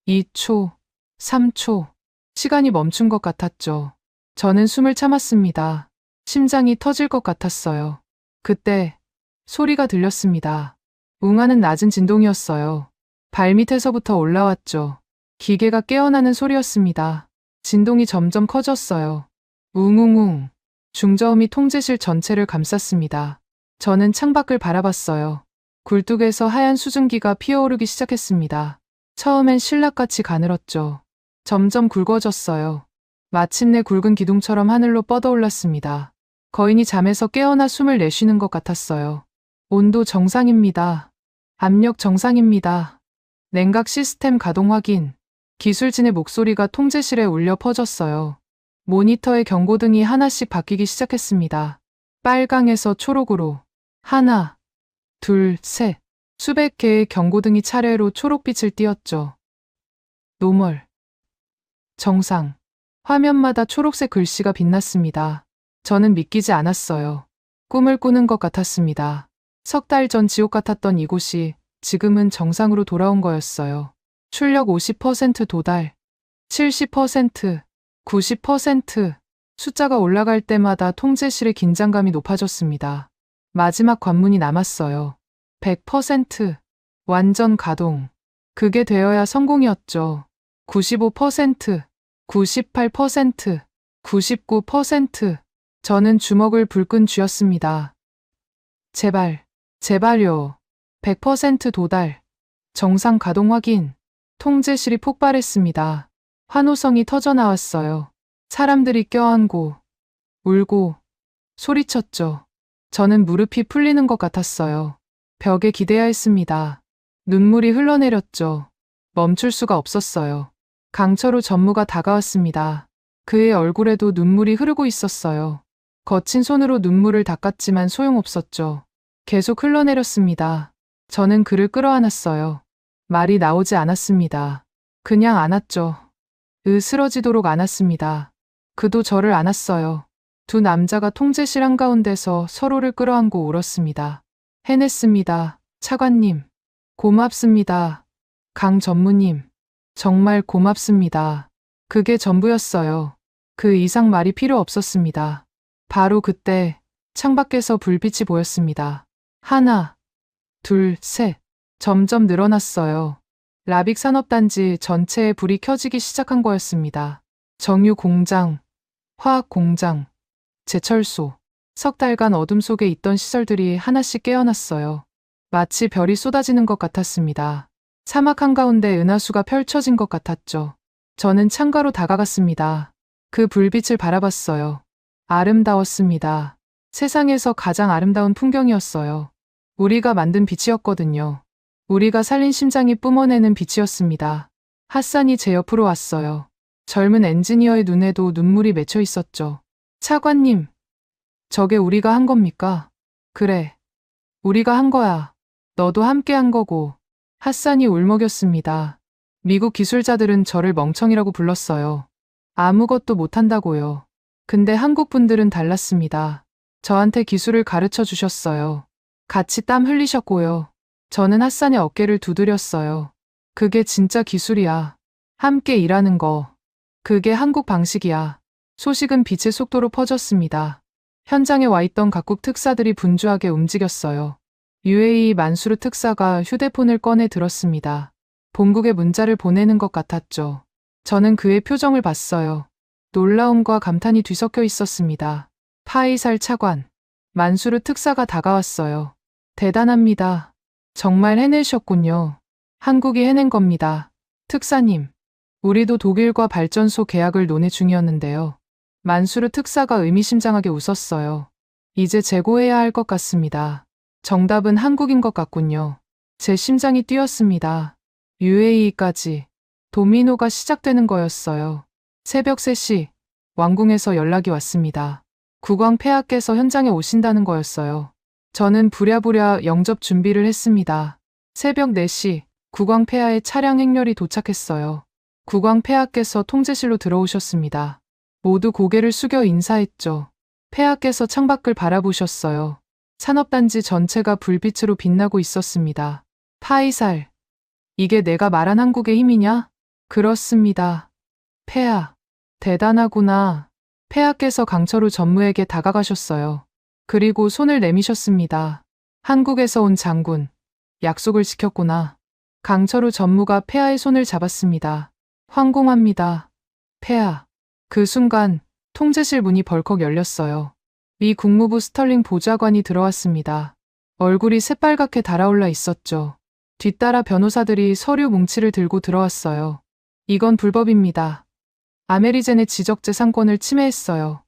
2초, 3초. 시간이 멈춘 것 같았죠. 저는 숨을 참았습니다. 심장이 터질 것 같았어요. 그때 소리가 들렸습니다. 웅하는 낮은 진동이었어요. 발밑에서부터 올라왔죠. 기계가 깨어나는 소리였습니다. 진동이 점점 커졌어요. 웅웅웅. 중저음이 통제실 전체를 감쌌습니다. 저는 창밖을 바라봤어요. 굴뚝에서 하얀 수증기가 피어오르기 시작했습니다. 처음엔 신락같이 가늘었죠. 점점 굵어졌어요. 마침내 굵은 기둥처럼 하늘로 뻗어올랐습니다. 거인이 잠에서 깨어나 숨을 내쉬는 것 같았어요. 온도 정상입니다. 압력 정상입니다. 냉각 시스템 가동 확인. 기술진의 목소리가 통제실에 울려 퍼졌어요. 모니터의 경고등이 하나씩 바뀌기 시작했습니다. 빨강에서 초록으로. 하나, 둘, 셋. 수백 개의 경고등이 차례로 초록빛을 띄었죠. 노멀. 정상. 화면마다 초록색 글씨가 빛났습니다. 저는 믿기지 않았어요. 꿈을 꾸는 것 같았습니다. 석 달 전 지옥 같았던 이곳이 지금은 정상으로 돌아온 거였어요. 출력 50% 도달. 70%, 90%. 숫자가 올라갈 때마다 통제실의 긴장감이 높아졌습니다. 마지막 관문이 남았어요. 100%. 완전 가동. 그게 되어야 성공이었죠. 95%, 98%, 99%. 저는 주먹을 불끈 쥐었습니다. 제발, 제발요. 100% 도달. 정상 가동 확인. 통제실이 폭발했습니다. 환호성이 터져나왔어요. 사람들이 껴안고, 울고, 소리쳤죠. 저는 무릎이 풀리는 것 같았어요. 벽에 기대야 했습니다. 눈물이 흘러내렸죠. 멈출 수가 없었어요. 강철우 전무가 다가왔습니다. 그의 얼굴에도 눈물이 흐르고 있었어요. 거친 손으로 눈물을 닦았지만 소용없었죠. 계속 흘러내렸습니다. 저는 그를 끌어안았어요. 말이 나오지 않았습니다. 그냥 안았죠. 쓰러지도록 안았습니다. 그도 저를 안았어요. 두 남자가 통제실 한가운데서 서로를 끌어안고 울었습니다. 해냈습니다. 차관님. 고맙습니다. 강 전무님. 정말 고맙습니다. 그게 전부였어요. 그 이상 말이 필요 없었습니다. 바로 그때 창밖에서 불빛이 보였습니다. 하나, 둘, 셋. 점점 늘어났어요. 라빅 산업단지 전체에 불이 켜지기 시작한 거였습니다. 정유 공장, 화학 공장, 제철소. 석 달간 어둠 속에 있던 시설들이 하나씩 깨어났어요. 마치 별이 쏟아지는 것 같았습니다. 사막 한가운데 은하수가 펼쳐진 것 같았죠. 저는 창가로 다가갔습니다. 그 불빛을 바라봤어요. 아름다웠습니다. 세상에서 가장 아름다운 풍경이었어요. 우리가 만든 빛이었거든요. 우리가 살린 심장이 뿜어내는 빛이었습니다. 핫산이 제 옆으로 왔어요. 젊은 엔지니어의 눈에도 눈물이 맺혀 있었죠. 차관님, 저게 우리가 한 겁니까? 그래. 우리가 한 거야. 너도 함께 한 거고. 핫산이 울먹였습니다. 미국 기술자들은 저를 멍청이라고 불렀어요. 아무것도 못한다고요. 근데 한국 분들은 달랐습니다. 저한테 기술을 가르쳐 주셨어요. 같이 땀 흘리셨고요. 저는 핫산의 어깨를 두드렸어요. 그게 진짜 기술이야. 함께 일하는 거. 그게 한국 방식이야. 소식은 빛의 속도로 퍼졌습니다. 현장에 와 있던 각국 특사들이 분주하게 움직였어요. UAE 만수르 특사가 휴대폰을 꺼내 들었습니다. 본국에 문자를 보내는 것 같았죠. 저는 그의 표정을 봤어요. 놀라움과 감탄이 뒤섞여 있었습니다. 파이살 차관, 만수르 특사가 다가왔어요. 대단합니다. 정말 해내셨군요. 한국이 해낸 겁니다. 특사님, 우리도 독일과 발전소 계약을 논의 중이었는데요. 만수르 특사가 의미심장하게 웃었어요. 이제 재고해야 할 것 같습니다. 정답은 한국인 것 같군요. 제 심장이 뛰었습니다. UAE까지 도미노가 시작되는 거였어요. 새벽 3시 왕궁에서 연락이 왔습니다. 국왕 폐하께서 현장에 오신다는 거였어요. 저는 부랴부랴 영접 준비를 했습니다. 새벽 4시 국왕 폐하의 차량 행렬이 도착했어요. 국왕 폐하께서 통제실로 들어오셨습니다. 모두 고개를 숙여 인사했죠. 폐하께서 창밖을 바라보셨어요. 산업단지 전체가 불빛으로 빛나고 있었습니다. 파이살, 이게 내가 말한 한국의 힘이냐? 그렇습니다. 폐하, 대단하구나. 폐하께서 강철우 전무에게 다가가셨어요. 그리고 손을 내미셨습니다. 한국에서 온 장군, 약속을 지켰구나. 강철우 전무가 폐하의 손을 잡았습니다. 황공합니다. 폐하. 그 순간 통제실 문이 벌컥 열렸어요. 미 국무부 스털링 보좌관이 들어왔습니다. 얼굴이 새빨갛게 달아올라 있었죠. 뒤따라 변호사들이 서류 뭉치를 들고 들어왔어요. 이건 불법입니다. 아메리젠의 지적재산권을 침해했어요.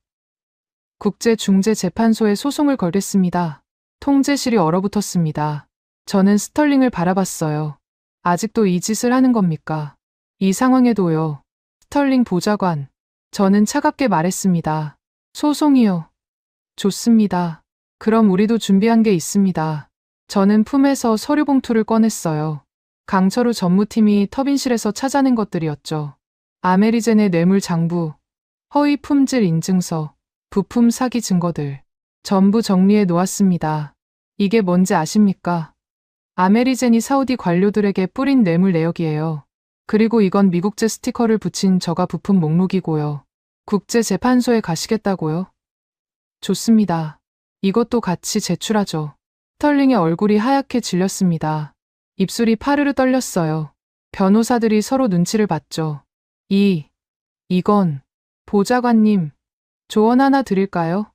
국제중재재판소에 소송을 걸겠습니다. 통제실이 얼어붙었습니다. 저는 스털링을 바라봤어요. 아직도 이 짓을 하는 겁니까? 이 상황에도요. 스털링 보좌관. 저는 차갑게 말했습니다. 소송이요. 좋습니다. 그럼 우리도 준비한 게 있습니다. 저는 품에서 서류 봉투를 꺼냈어요. 강철우 전무팀이 터빈실에서 찾아낸 것들이었죠. 아메리젠의 뇌물 장부, 허위 품질 인증서, 부품 사기 증거들 전부 정리해 놓았습니다. 이게 뭔지 아십니까? 아메리젠이 사우디 관료들에게 뿌린 뇌물 내역이에요. 그리고 이건 미국제 스티커를 붙인 저가 부품 목록이고요. 국제재판소에 가시겠다고요? 좋습니다. 이것도 같이 제출하죠. 스털링의 얼굴이 하얗게 질렸습니다. 입술이 파르르 떨렸어요. 변호사들이 서로 눈치를 봤죠. 이건 보좌관님, 조언 하나 드릴까요?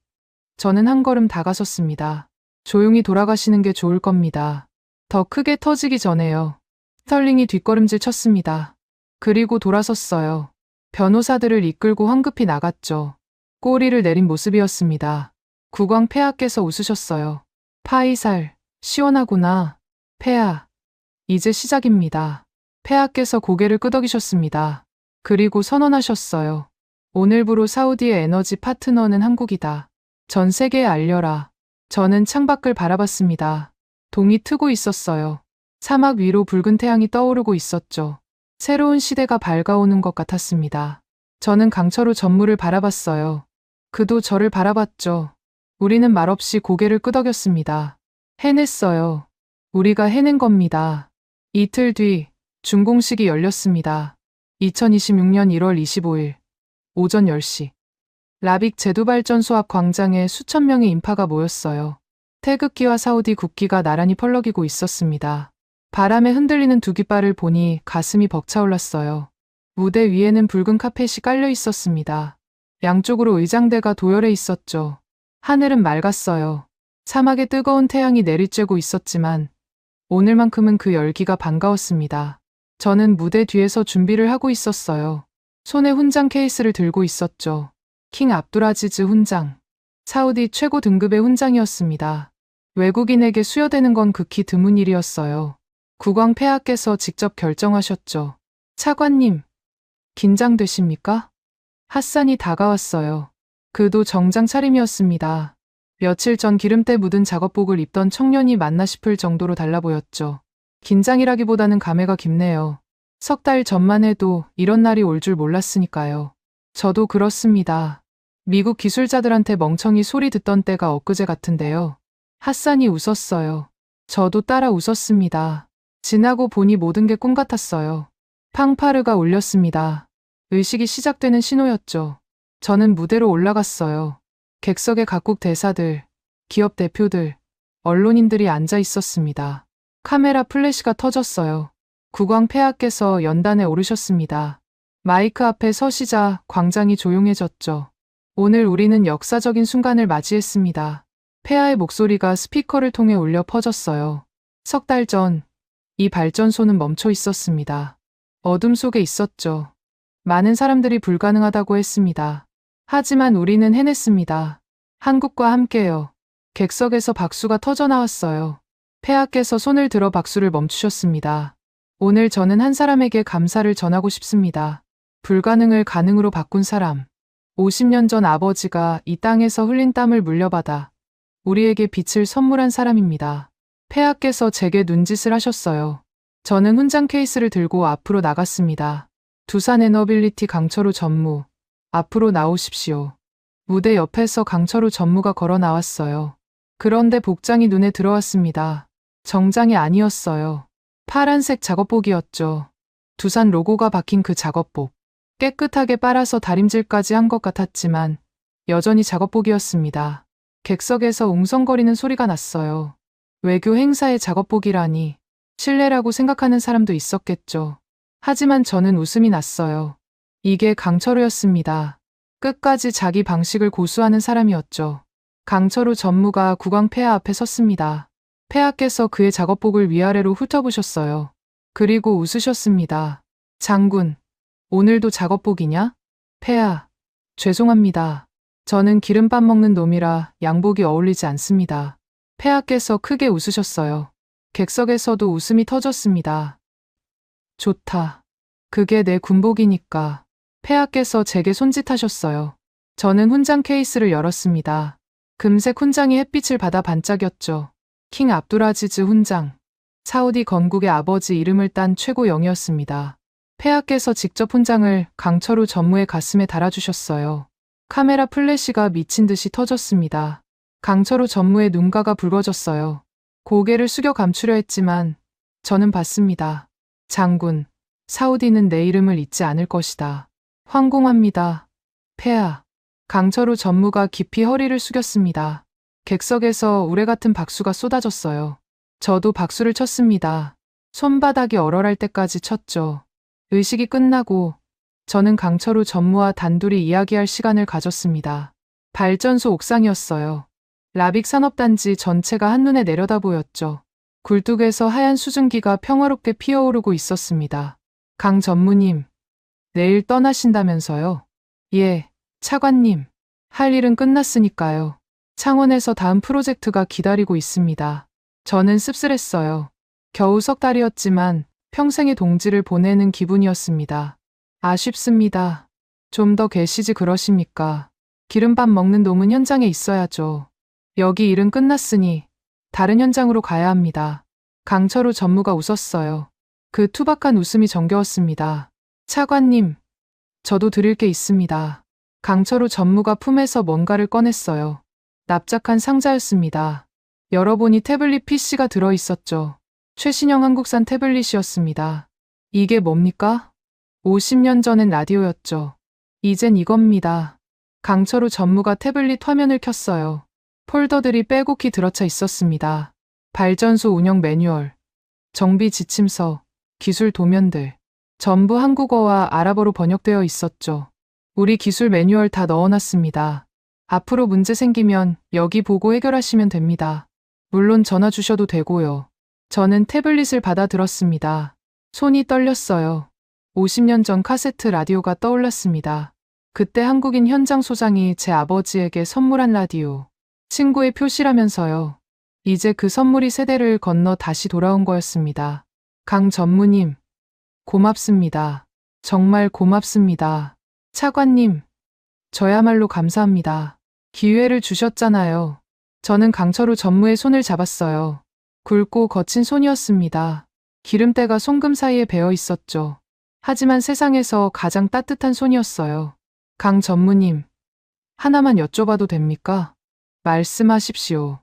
저는 한 걸음 다가섰습니다. 조용히 돌아가시는 게 좋을 겁니다. 더 크게 터지기 전에요. 스털링이 뒷걸음질 쳤습니다. 그리고 돌아섰어요. 변호사들을 이끌고 황급히 나갔죠. 꼬리를 내린 모습이었습니다. 국왕 폐하께서 웃으셨어요. 파이살, 시원하구나. 폐하, 이제 시작입니다. 폐하께서 고개를 끄덕이셨습니다. 그리고 선언하셨어요. 오늘부로 사우디의 에너지 파트너는 한국이다. 전 세계에 알려라. 저는 창밖을 바라봤습니다. 동이 트고 있었어요. 사막 위로 붉은 태양이 떠오르고 있었죠. 새로운 시대가 밝아오는 것 같았습니다. 저는 강철우 전무를 바라봤어요. 그도 저를 바라봤죠. 우리는 말없이 고개를 끄덕였습니다. 해냈어요. 우리가 해낸 겁니다. 이틀 뒤 준공식이 열렸습니다. 2026년 1월 25일 오전 10시 라빅 제두발전소 앞 광장에 수천 명의 인파가 모였어요. 태극기와 사우디 국기가 나란히 펄럭이고 있었습니다. 바람에 흔들리는 두 깃발을 보니 가슴이 벅차올랐어요. 무대 위에는 붉은 카펫이 깔려 있었습니다. 양쪽으로 의장대가 도열해 있었죠. 하늘은 맑았어요. 사막에 뜨거운 태양이 내리쬐고 있었지만 오늘만큼은 그 열기가 반가웠습니다. 저는 무대 뒤에서 준비를 하고 있었어요. 손에 훈장 케이스를 들고 있었죠. 킹 압두라지즈 훈장. 사우디 최고 등급의 훈장이었습니다. 외국인에게 수여되는 건 극히 드문 일이었어요. 국왕 폐하께서 직접 결정하셨죠. 차관님, 긴장되십니까? 핫산이 다가왔어요. 그도 정장 차림이었습니다. 며칠 전 기름때 묻은 작업복을 입던 청년이 맞나 싶을 정도로 달라 보였죠. 긴장이라기보다는 감회가 깊네요. 석 달 전만 해도 이런 날이 올 줄 몰랐으니까요. 저도 그렇습니다. 미국 기술자들한테 멍청이 소리 듣던 때가 엊그제 같은데요. 핫산이 웃었어요. 저도 따라 웃었습니다. 지나고 보니 모든 게 꿈 같았어요. 팡파르가 울렸습니다. 의식이 시작되는 신호였죠. 저는 무대로 올라갔어요. 객석에 각국 대사들, 기업 대표들, 언론인들이 앉아 있었습니다. 카메라 플래시가 터졌어요. 국왕 폐하께서 연단에 오르셨습니다. 마이크 앞에 서시자 광장이 조용해졌죠. 오늘 우리는 역사적인 순간을 맞이했습니다. 폐하의 목소리가 스피커를 통해 울려 퍼졌어요. 석 달 전, 이 발전소는 멈춰 있었습니다. 어둠 속에 있었죠. 많은 사람들이 불가능하다고 했습니다. 하지만 우리는 해냈습니다. 한국과 함께요. 객석에서 박수가 터져 나왔어요. 폐하께서 손을 들어 박수를 멈추셨습니다. 오늘 저는 한 사람에게 감사를 전하고 싶습니다. 불가능을 가능으로 바꾼 사람. 50년 전 아버지가 이 땅에서 흘린 땀을 물려받아 우리에게 빛을 선물한 사람입니다. 폐하께서 제게 눈짓을 하셨어요. 저는 훈장 케이스를 들고 앞으로 나갔습니다. 두산 에너빌리티 강철우 전무, 앞으로 나오십시오. 무대 옆에서 강철우 전무가 걸어 나왔어요. 그런데 복장이 눈에 들어왔습니다. 정장이 아니었어요. 파란색 작업복이었죠. 두산 로고가 박힌 그 작업복. 깨끗하게 빨아서 다림질까지 한 것 같았지만 여전히 작업복이었습니다. 객석에서 웅성거리는 소리가 났어요. 외교 행사의 작업복이라니 실례라고 생각하는 사람도 있었겠죠. 하지만 저는 웃음이 났어요. 이게 강철우였습니다. 끝까지 자기 방식을 고수하는 사람이었죠. 강철우 전무가 국왕 폐하 앞에 섰습니다. 폐하께서 그의 작업복을 위아래로 훑어보셨어요. 그리고 웃으셨습니다. 장군, 오늘도 작업복이냐? 폐하, 죄송합니다. 저는 기름밥 먹는 놈이라 양복이 어울리지 않습니다. 폐하께서 크게 웃으셨어요. 객석에서도 웃음이 터졌습니다. 좋다. 그게 내 군복이니까. 폐하께서 제게 손짓하셨어요. 저는 훈장 케이스를 열었습니다. 금색 훈장이 햇빛을 받아 반짝였죠. 킹 압두라지즈 훈장. 사우디 건국의 아버지 이름을 딴 최고영이었습니다. 폐하께서 직접 훈장을 강철우 전무의 가슴에 달아주셨어요. 카메라 플래시가 미친 듯이 터졌습니다. 강철우 전무의 눈가가 붉어졌어요. 고개를 숙여 감추려 했지만 저는 봤습니다. 장군, 사우디는 내 이름을 잊지 않을 것이다. 황공합니다. 폐하. 강철우 전무가 깊이 허리를 숙였습니다. 객석에서 우레 같은 박수가 쏟아졌어요. 저도 박수를 쳤습니다. 손바닥이 얼얼할 때까지 쳤죠. 의식이 끝나고 저는 강철우 전무와 단둘이 이야기할 시간을 가졌습니다. 발전소 옥상이었어요. 라빅 산업단지 전체가 한눈에 내려다 보였죠. 굴뚝에서 하얀 수증기가 평화롭게 피어오르고 있었습니다. 강 전무님, 내일 떠나신다면서요? 예, 차관님. 할 일은 끝났으니까요. 창원에서 다음 프로젝트가 기다리고 있습니다. 저는 씁쓸했어요. 겨우 석 달이었지만 평생의 동지를 보내는 기분이었습니다. 아쉽습니다. 좀 더 계시지 그러십니까? 기름밥 먹는 놈은 현장에 있어야죠. 여기 일은 끝났으니 다른 현장으로 가야 합니다. 강철우 전무가 웃었어요. 그 투박한 웃음이 정겨웠습니다. 차관님, 저도 드릴 게 있습니다. 강철우 전무가 품에서 뭔가를 꺼냈어요. 납작한 상자였습니다. 열어보니 태블릿 PC가 들어있었죠. 최신형 한국산 태블릿이었습니다. 이게 뭡니까? 50년 전엔 라디오였죠. 이젠 이겁니다. 강철우 전무가 태블릿 화면을 켰어요. 폴더들이 빼곡히 들어차 있었습니다. 발전소 운영 매뉴얼, 정비 지침서, 기술 도면들, 전부 한국어와 아랍어로 번역되어 있었죠. 우리 기술 매뉴얼 다 넣어놨습니다. 앞으로 문제 생기면 여기 보고 해결하시면 됩니다. 물론 전화 주셔도 되고요. 저는 태블릿을 받아 들었습니다. 손이 떨렸어요. 50년 전 카세트 라디오가 떠올랐습니다. 그때 한국인 현장 소장이 제 아버지에게 선물한 라디오. 친구의 표시라면서요. 이제 그 선물이 세대를 건너 다시 돌아온 거였습니다. 강 전무님, 고맙습니다. 정말 고맙습니다. 차관님, 저야말로 감사합니다. 기회를 주셨잖아요. 저는 강철우 전무의 손을 잡았어요. 굵고 거친 손이었습니다. 기름때가 송금 사이에 배어 있었죠. 하지만 세상에서 가장 따뜻한 손이었어요. 강 전무님, 하나만 여쭤봐도 됩니까? 말씀하십시오.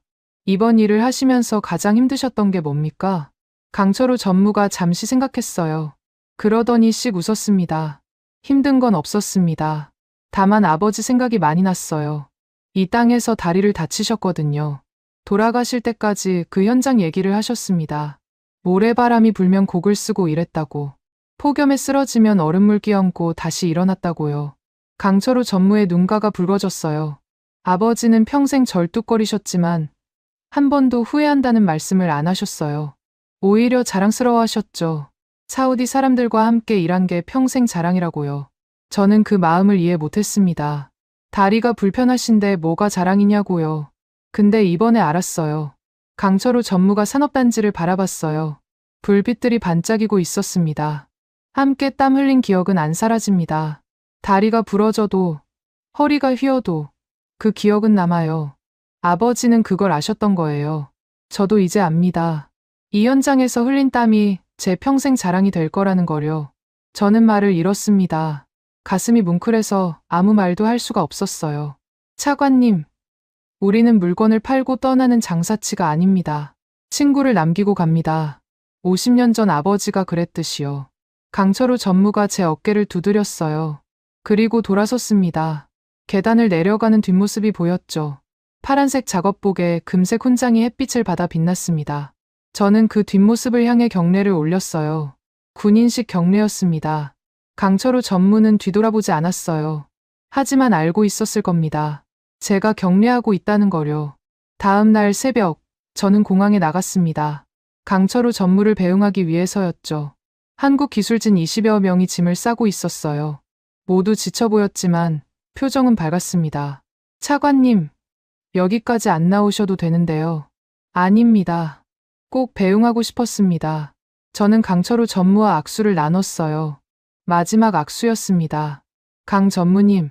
이번 일을 하시면서 가장 힘드셨던 게 뭡니까? 강철우 전무가 잠시 생각했어요. 그러더니 씩 웃었습니다. 힘든 건 없었습니다. 다만 아버지 생각이 많이 났어요. 이 땅에서 다리를 다치셨거든요. 돌아가실 때까지 그 현장 얘기를 하셨습니다. 모래바람이 불면 곡을 쓰고 일했다고. 폭염에 쓰러지면 얼음물 끼얹고 다시 일어났다고요. 강철우 전무의 눈가가 붉어졌어요. 아버지는 평생 절뚝거리셨지만 한 번도 후회한다는 말씀을 안 하셨어요. 오히려 자랑스러워하셨죠. 사우디 사람들과 함께 일한 게 평생 자랑이라고요. 저는 그 마음을 이해 못했습니다. 다리가 불편하신데 뭐가 자랑이냐고요. 근데 이번에 알았어요. 강철우 전무가 산업단지를 바라봤어요. 불빛들이 반짝이고 있었습니다. 함께 땀 흘린 기억은 안 사라집니다. 다리가 부러져도, 허리가 휘어도 그 기억은 남아요. 아버지는 그걸 아셨던 거예요. 저도 이제 압니다. 이 현장에서 흘린 땀이 제 평생 자랑이 될 거라는 거요. 저는 말을 잃었습니다. 가슴이 뭉클해서 아무 말도 할 수가 없었어요. 차관님, 우리는 물건을 팔고 떠나는 장사치가 아닙니다. 친구를 남기고 갑니다. 50년 전 아버지가 그랬듯이요. 강철우 전무가 제 어깨를 두드렸어요. 그리고 돌아섰습니다. 계단을 내려가는 뒷모습이 보였죠. 파란색 작업복에 금색 훈장이 햇빛을 받아 빛났습니다. 저는 그 뒷모습을 향해 경례를 올렸어요. 군인식 경례였습니다. 강철우 전무는 뒤돌아보지 않았어요. 하지만 알고 있었을 겁니다. 제가 경례하고 있다는 거요. 다음 날 새벽, 저는 공항에 나갔습니다. 강철우 전무를 배웅하기 위해서였죠. 한국 기술진 20여 명이 짐을 싸고 있었어요. 모두 지쳐 보였지만 표정은 밝았습니다. 차관님, 여기까지 안 나오셔도 되는데요. 아닙니다. 꼭 배웅하고 싶었습니다. 저는 강철우 전무와 악수를 나눴어요. 마지막 악수였습니다. 강 전무님,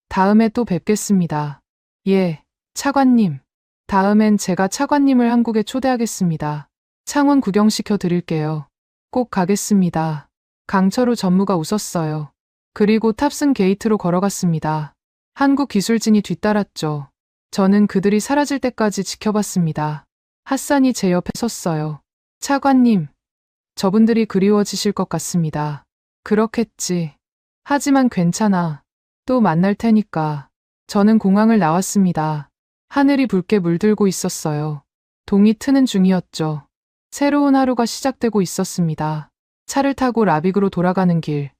다음에 또 뵙겠습니다. 예, 차관님. 다음엔 제가 차관님을 한국에 초대하겠습니다. 창원 구경시켜 드릴게요. 꼭 가겠습니다. 강철우 전무가 웃었어요. 그리고 탑승 게이트로 걸어갔습니다. 한국 기술진이 뒤따랐죠. 저는 그들이 사라질 때까지 지켜봤습니다. 핫산이 제 옆에 섰어요. 차관님, 저분들이 그리워지실 것 같습니다. 그렇겠지. 하지만 괜찮아. 또 만날 테니까. 저는 공항을 나왔습니다. 하늘이 붉게 물들고 있었어요. 동이 트는 중이었죠. 새로운 하루가 시작되고 있었습니다. 차를 타고 라빅으로 돌아가는 길.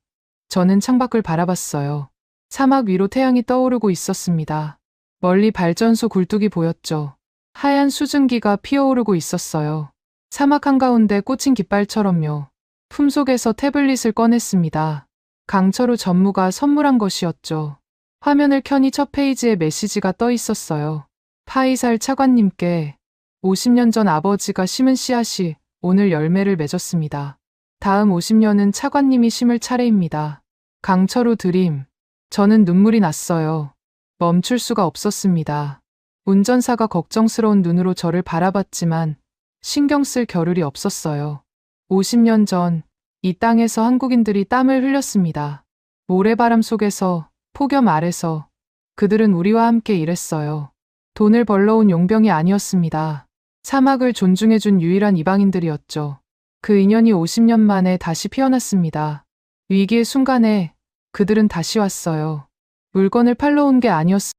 저는 창밖을 바라봤어요. 사막 위로 태양이 떠오르고 있었습니다. 멀리 발전소 굴뚝이 보였죠. 하얀 수증기가 피어오르고 있었어요. 사막 한가운데 꽂힌 깃발처럼요. 품속에서 태블릿을 꺼냈습니다. 강철우 전무가 선물한 것이었죠. 화면을 켜니 첫 페이지에 메시지가 떠 있었어요. 파이살 차관님께 50년 전 아버지가 심은 씨앗이 오늘 열매를 맺었습니다. 다음 50년은 차관님이 심을 차례입니다. 강철우 드림. 저는 눈물이 났어요. 멈출 수가 없었습니다. 운전사가 걱정스러운 눈으로 저를 바라봤지만 신경 쓸 겨를이 없었어요. 50년 전 이 땅에서 한국인들이 땀을 흘렸습니다. 모래바람 속에서, 폭염 아래서 그들은 우리와 함께 일했어요. 돈을 벌러 온 용병이 아니었습니다. 사막을 존중해준 유일한 이방인들이었죠. 그 인연이 50년 만에 다시 피어났습니다. 위기의 순간에 그들은 다시 왔어요. 물건을 팔러 온 게 아니었습니다.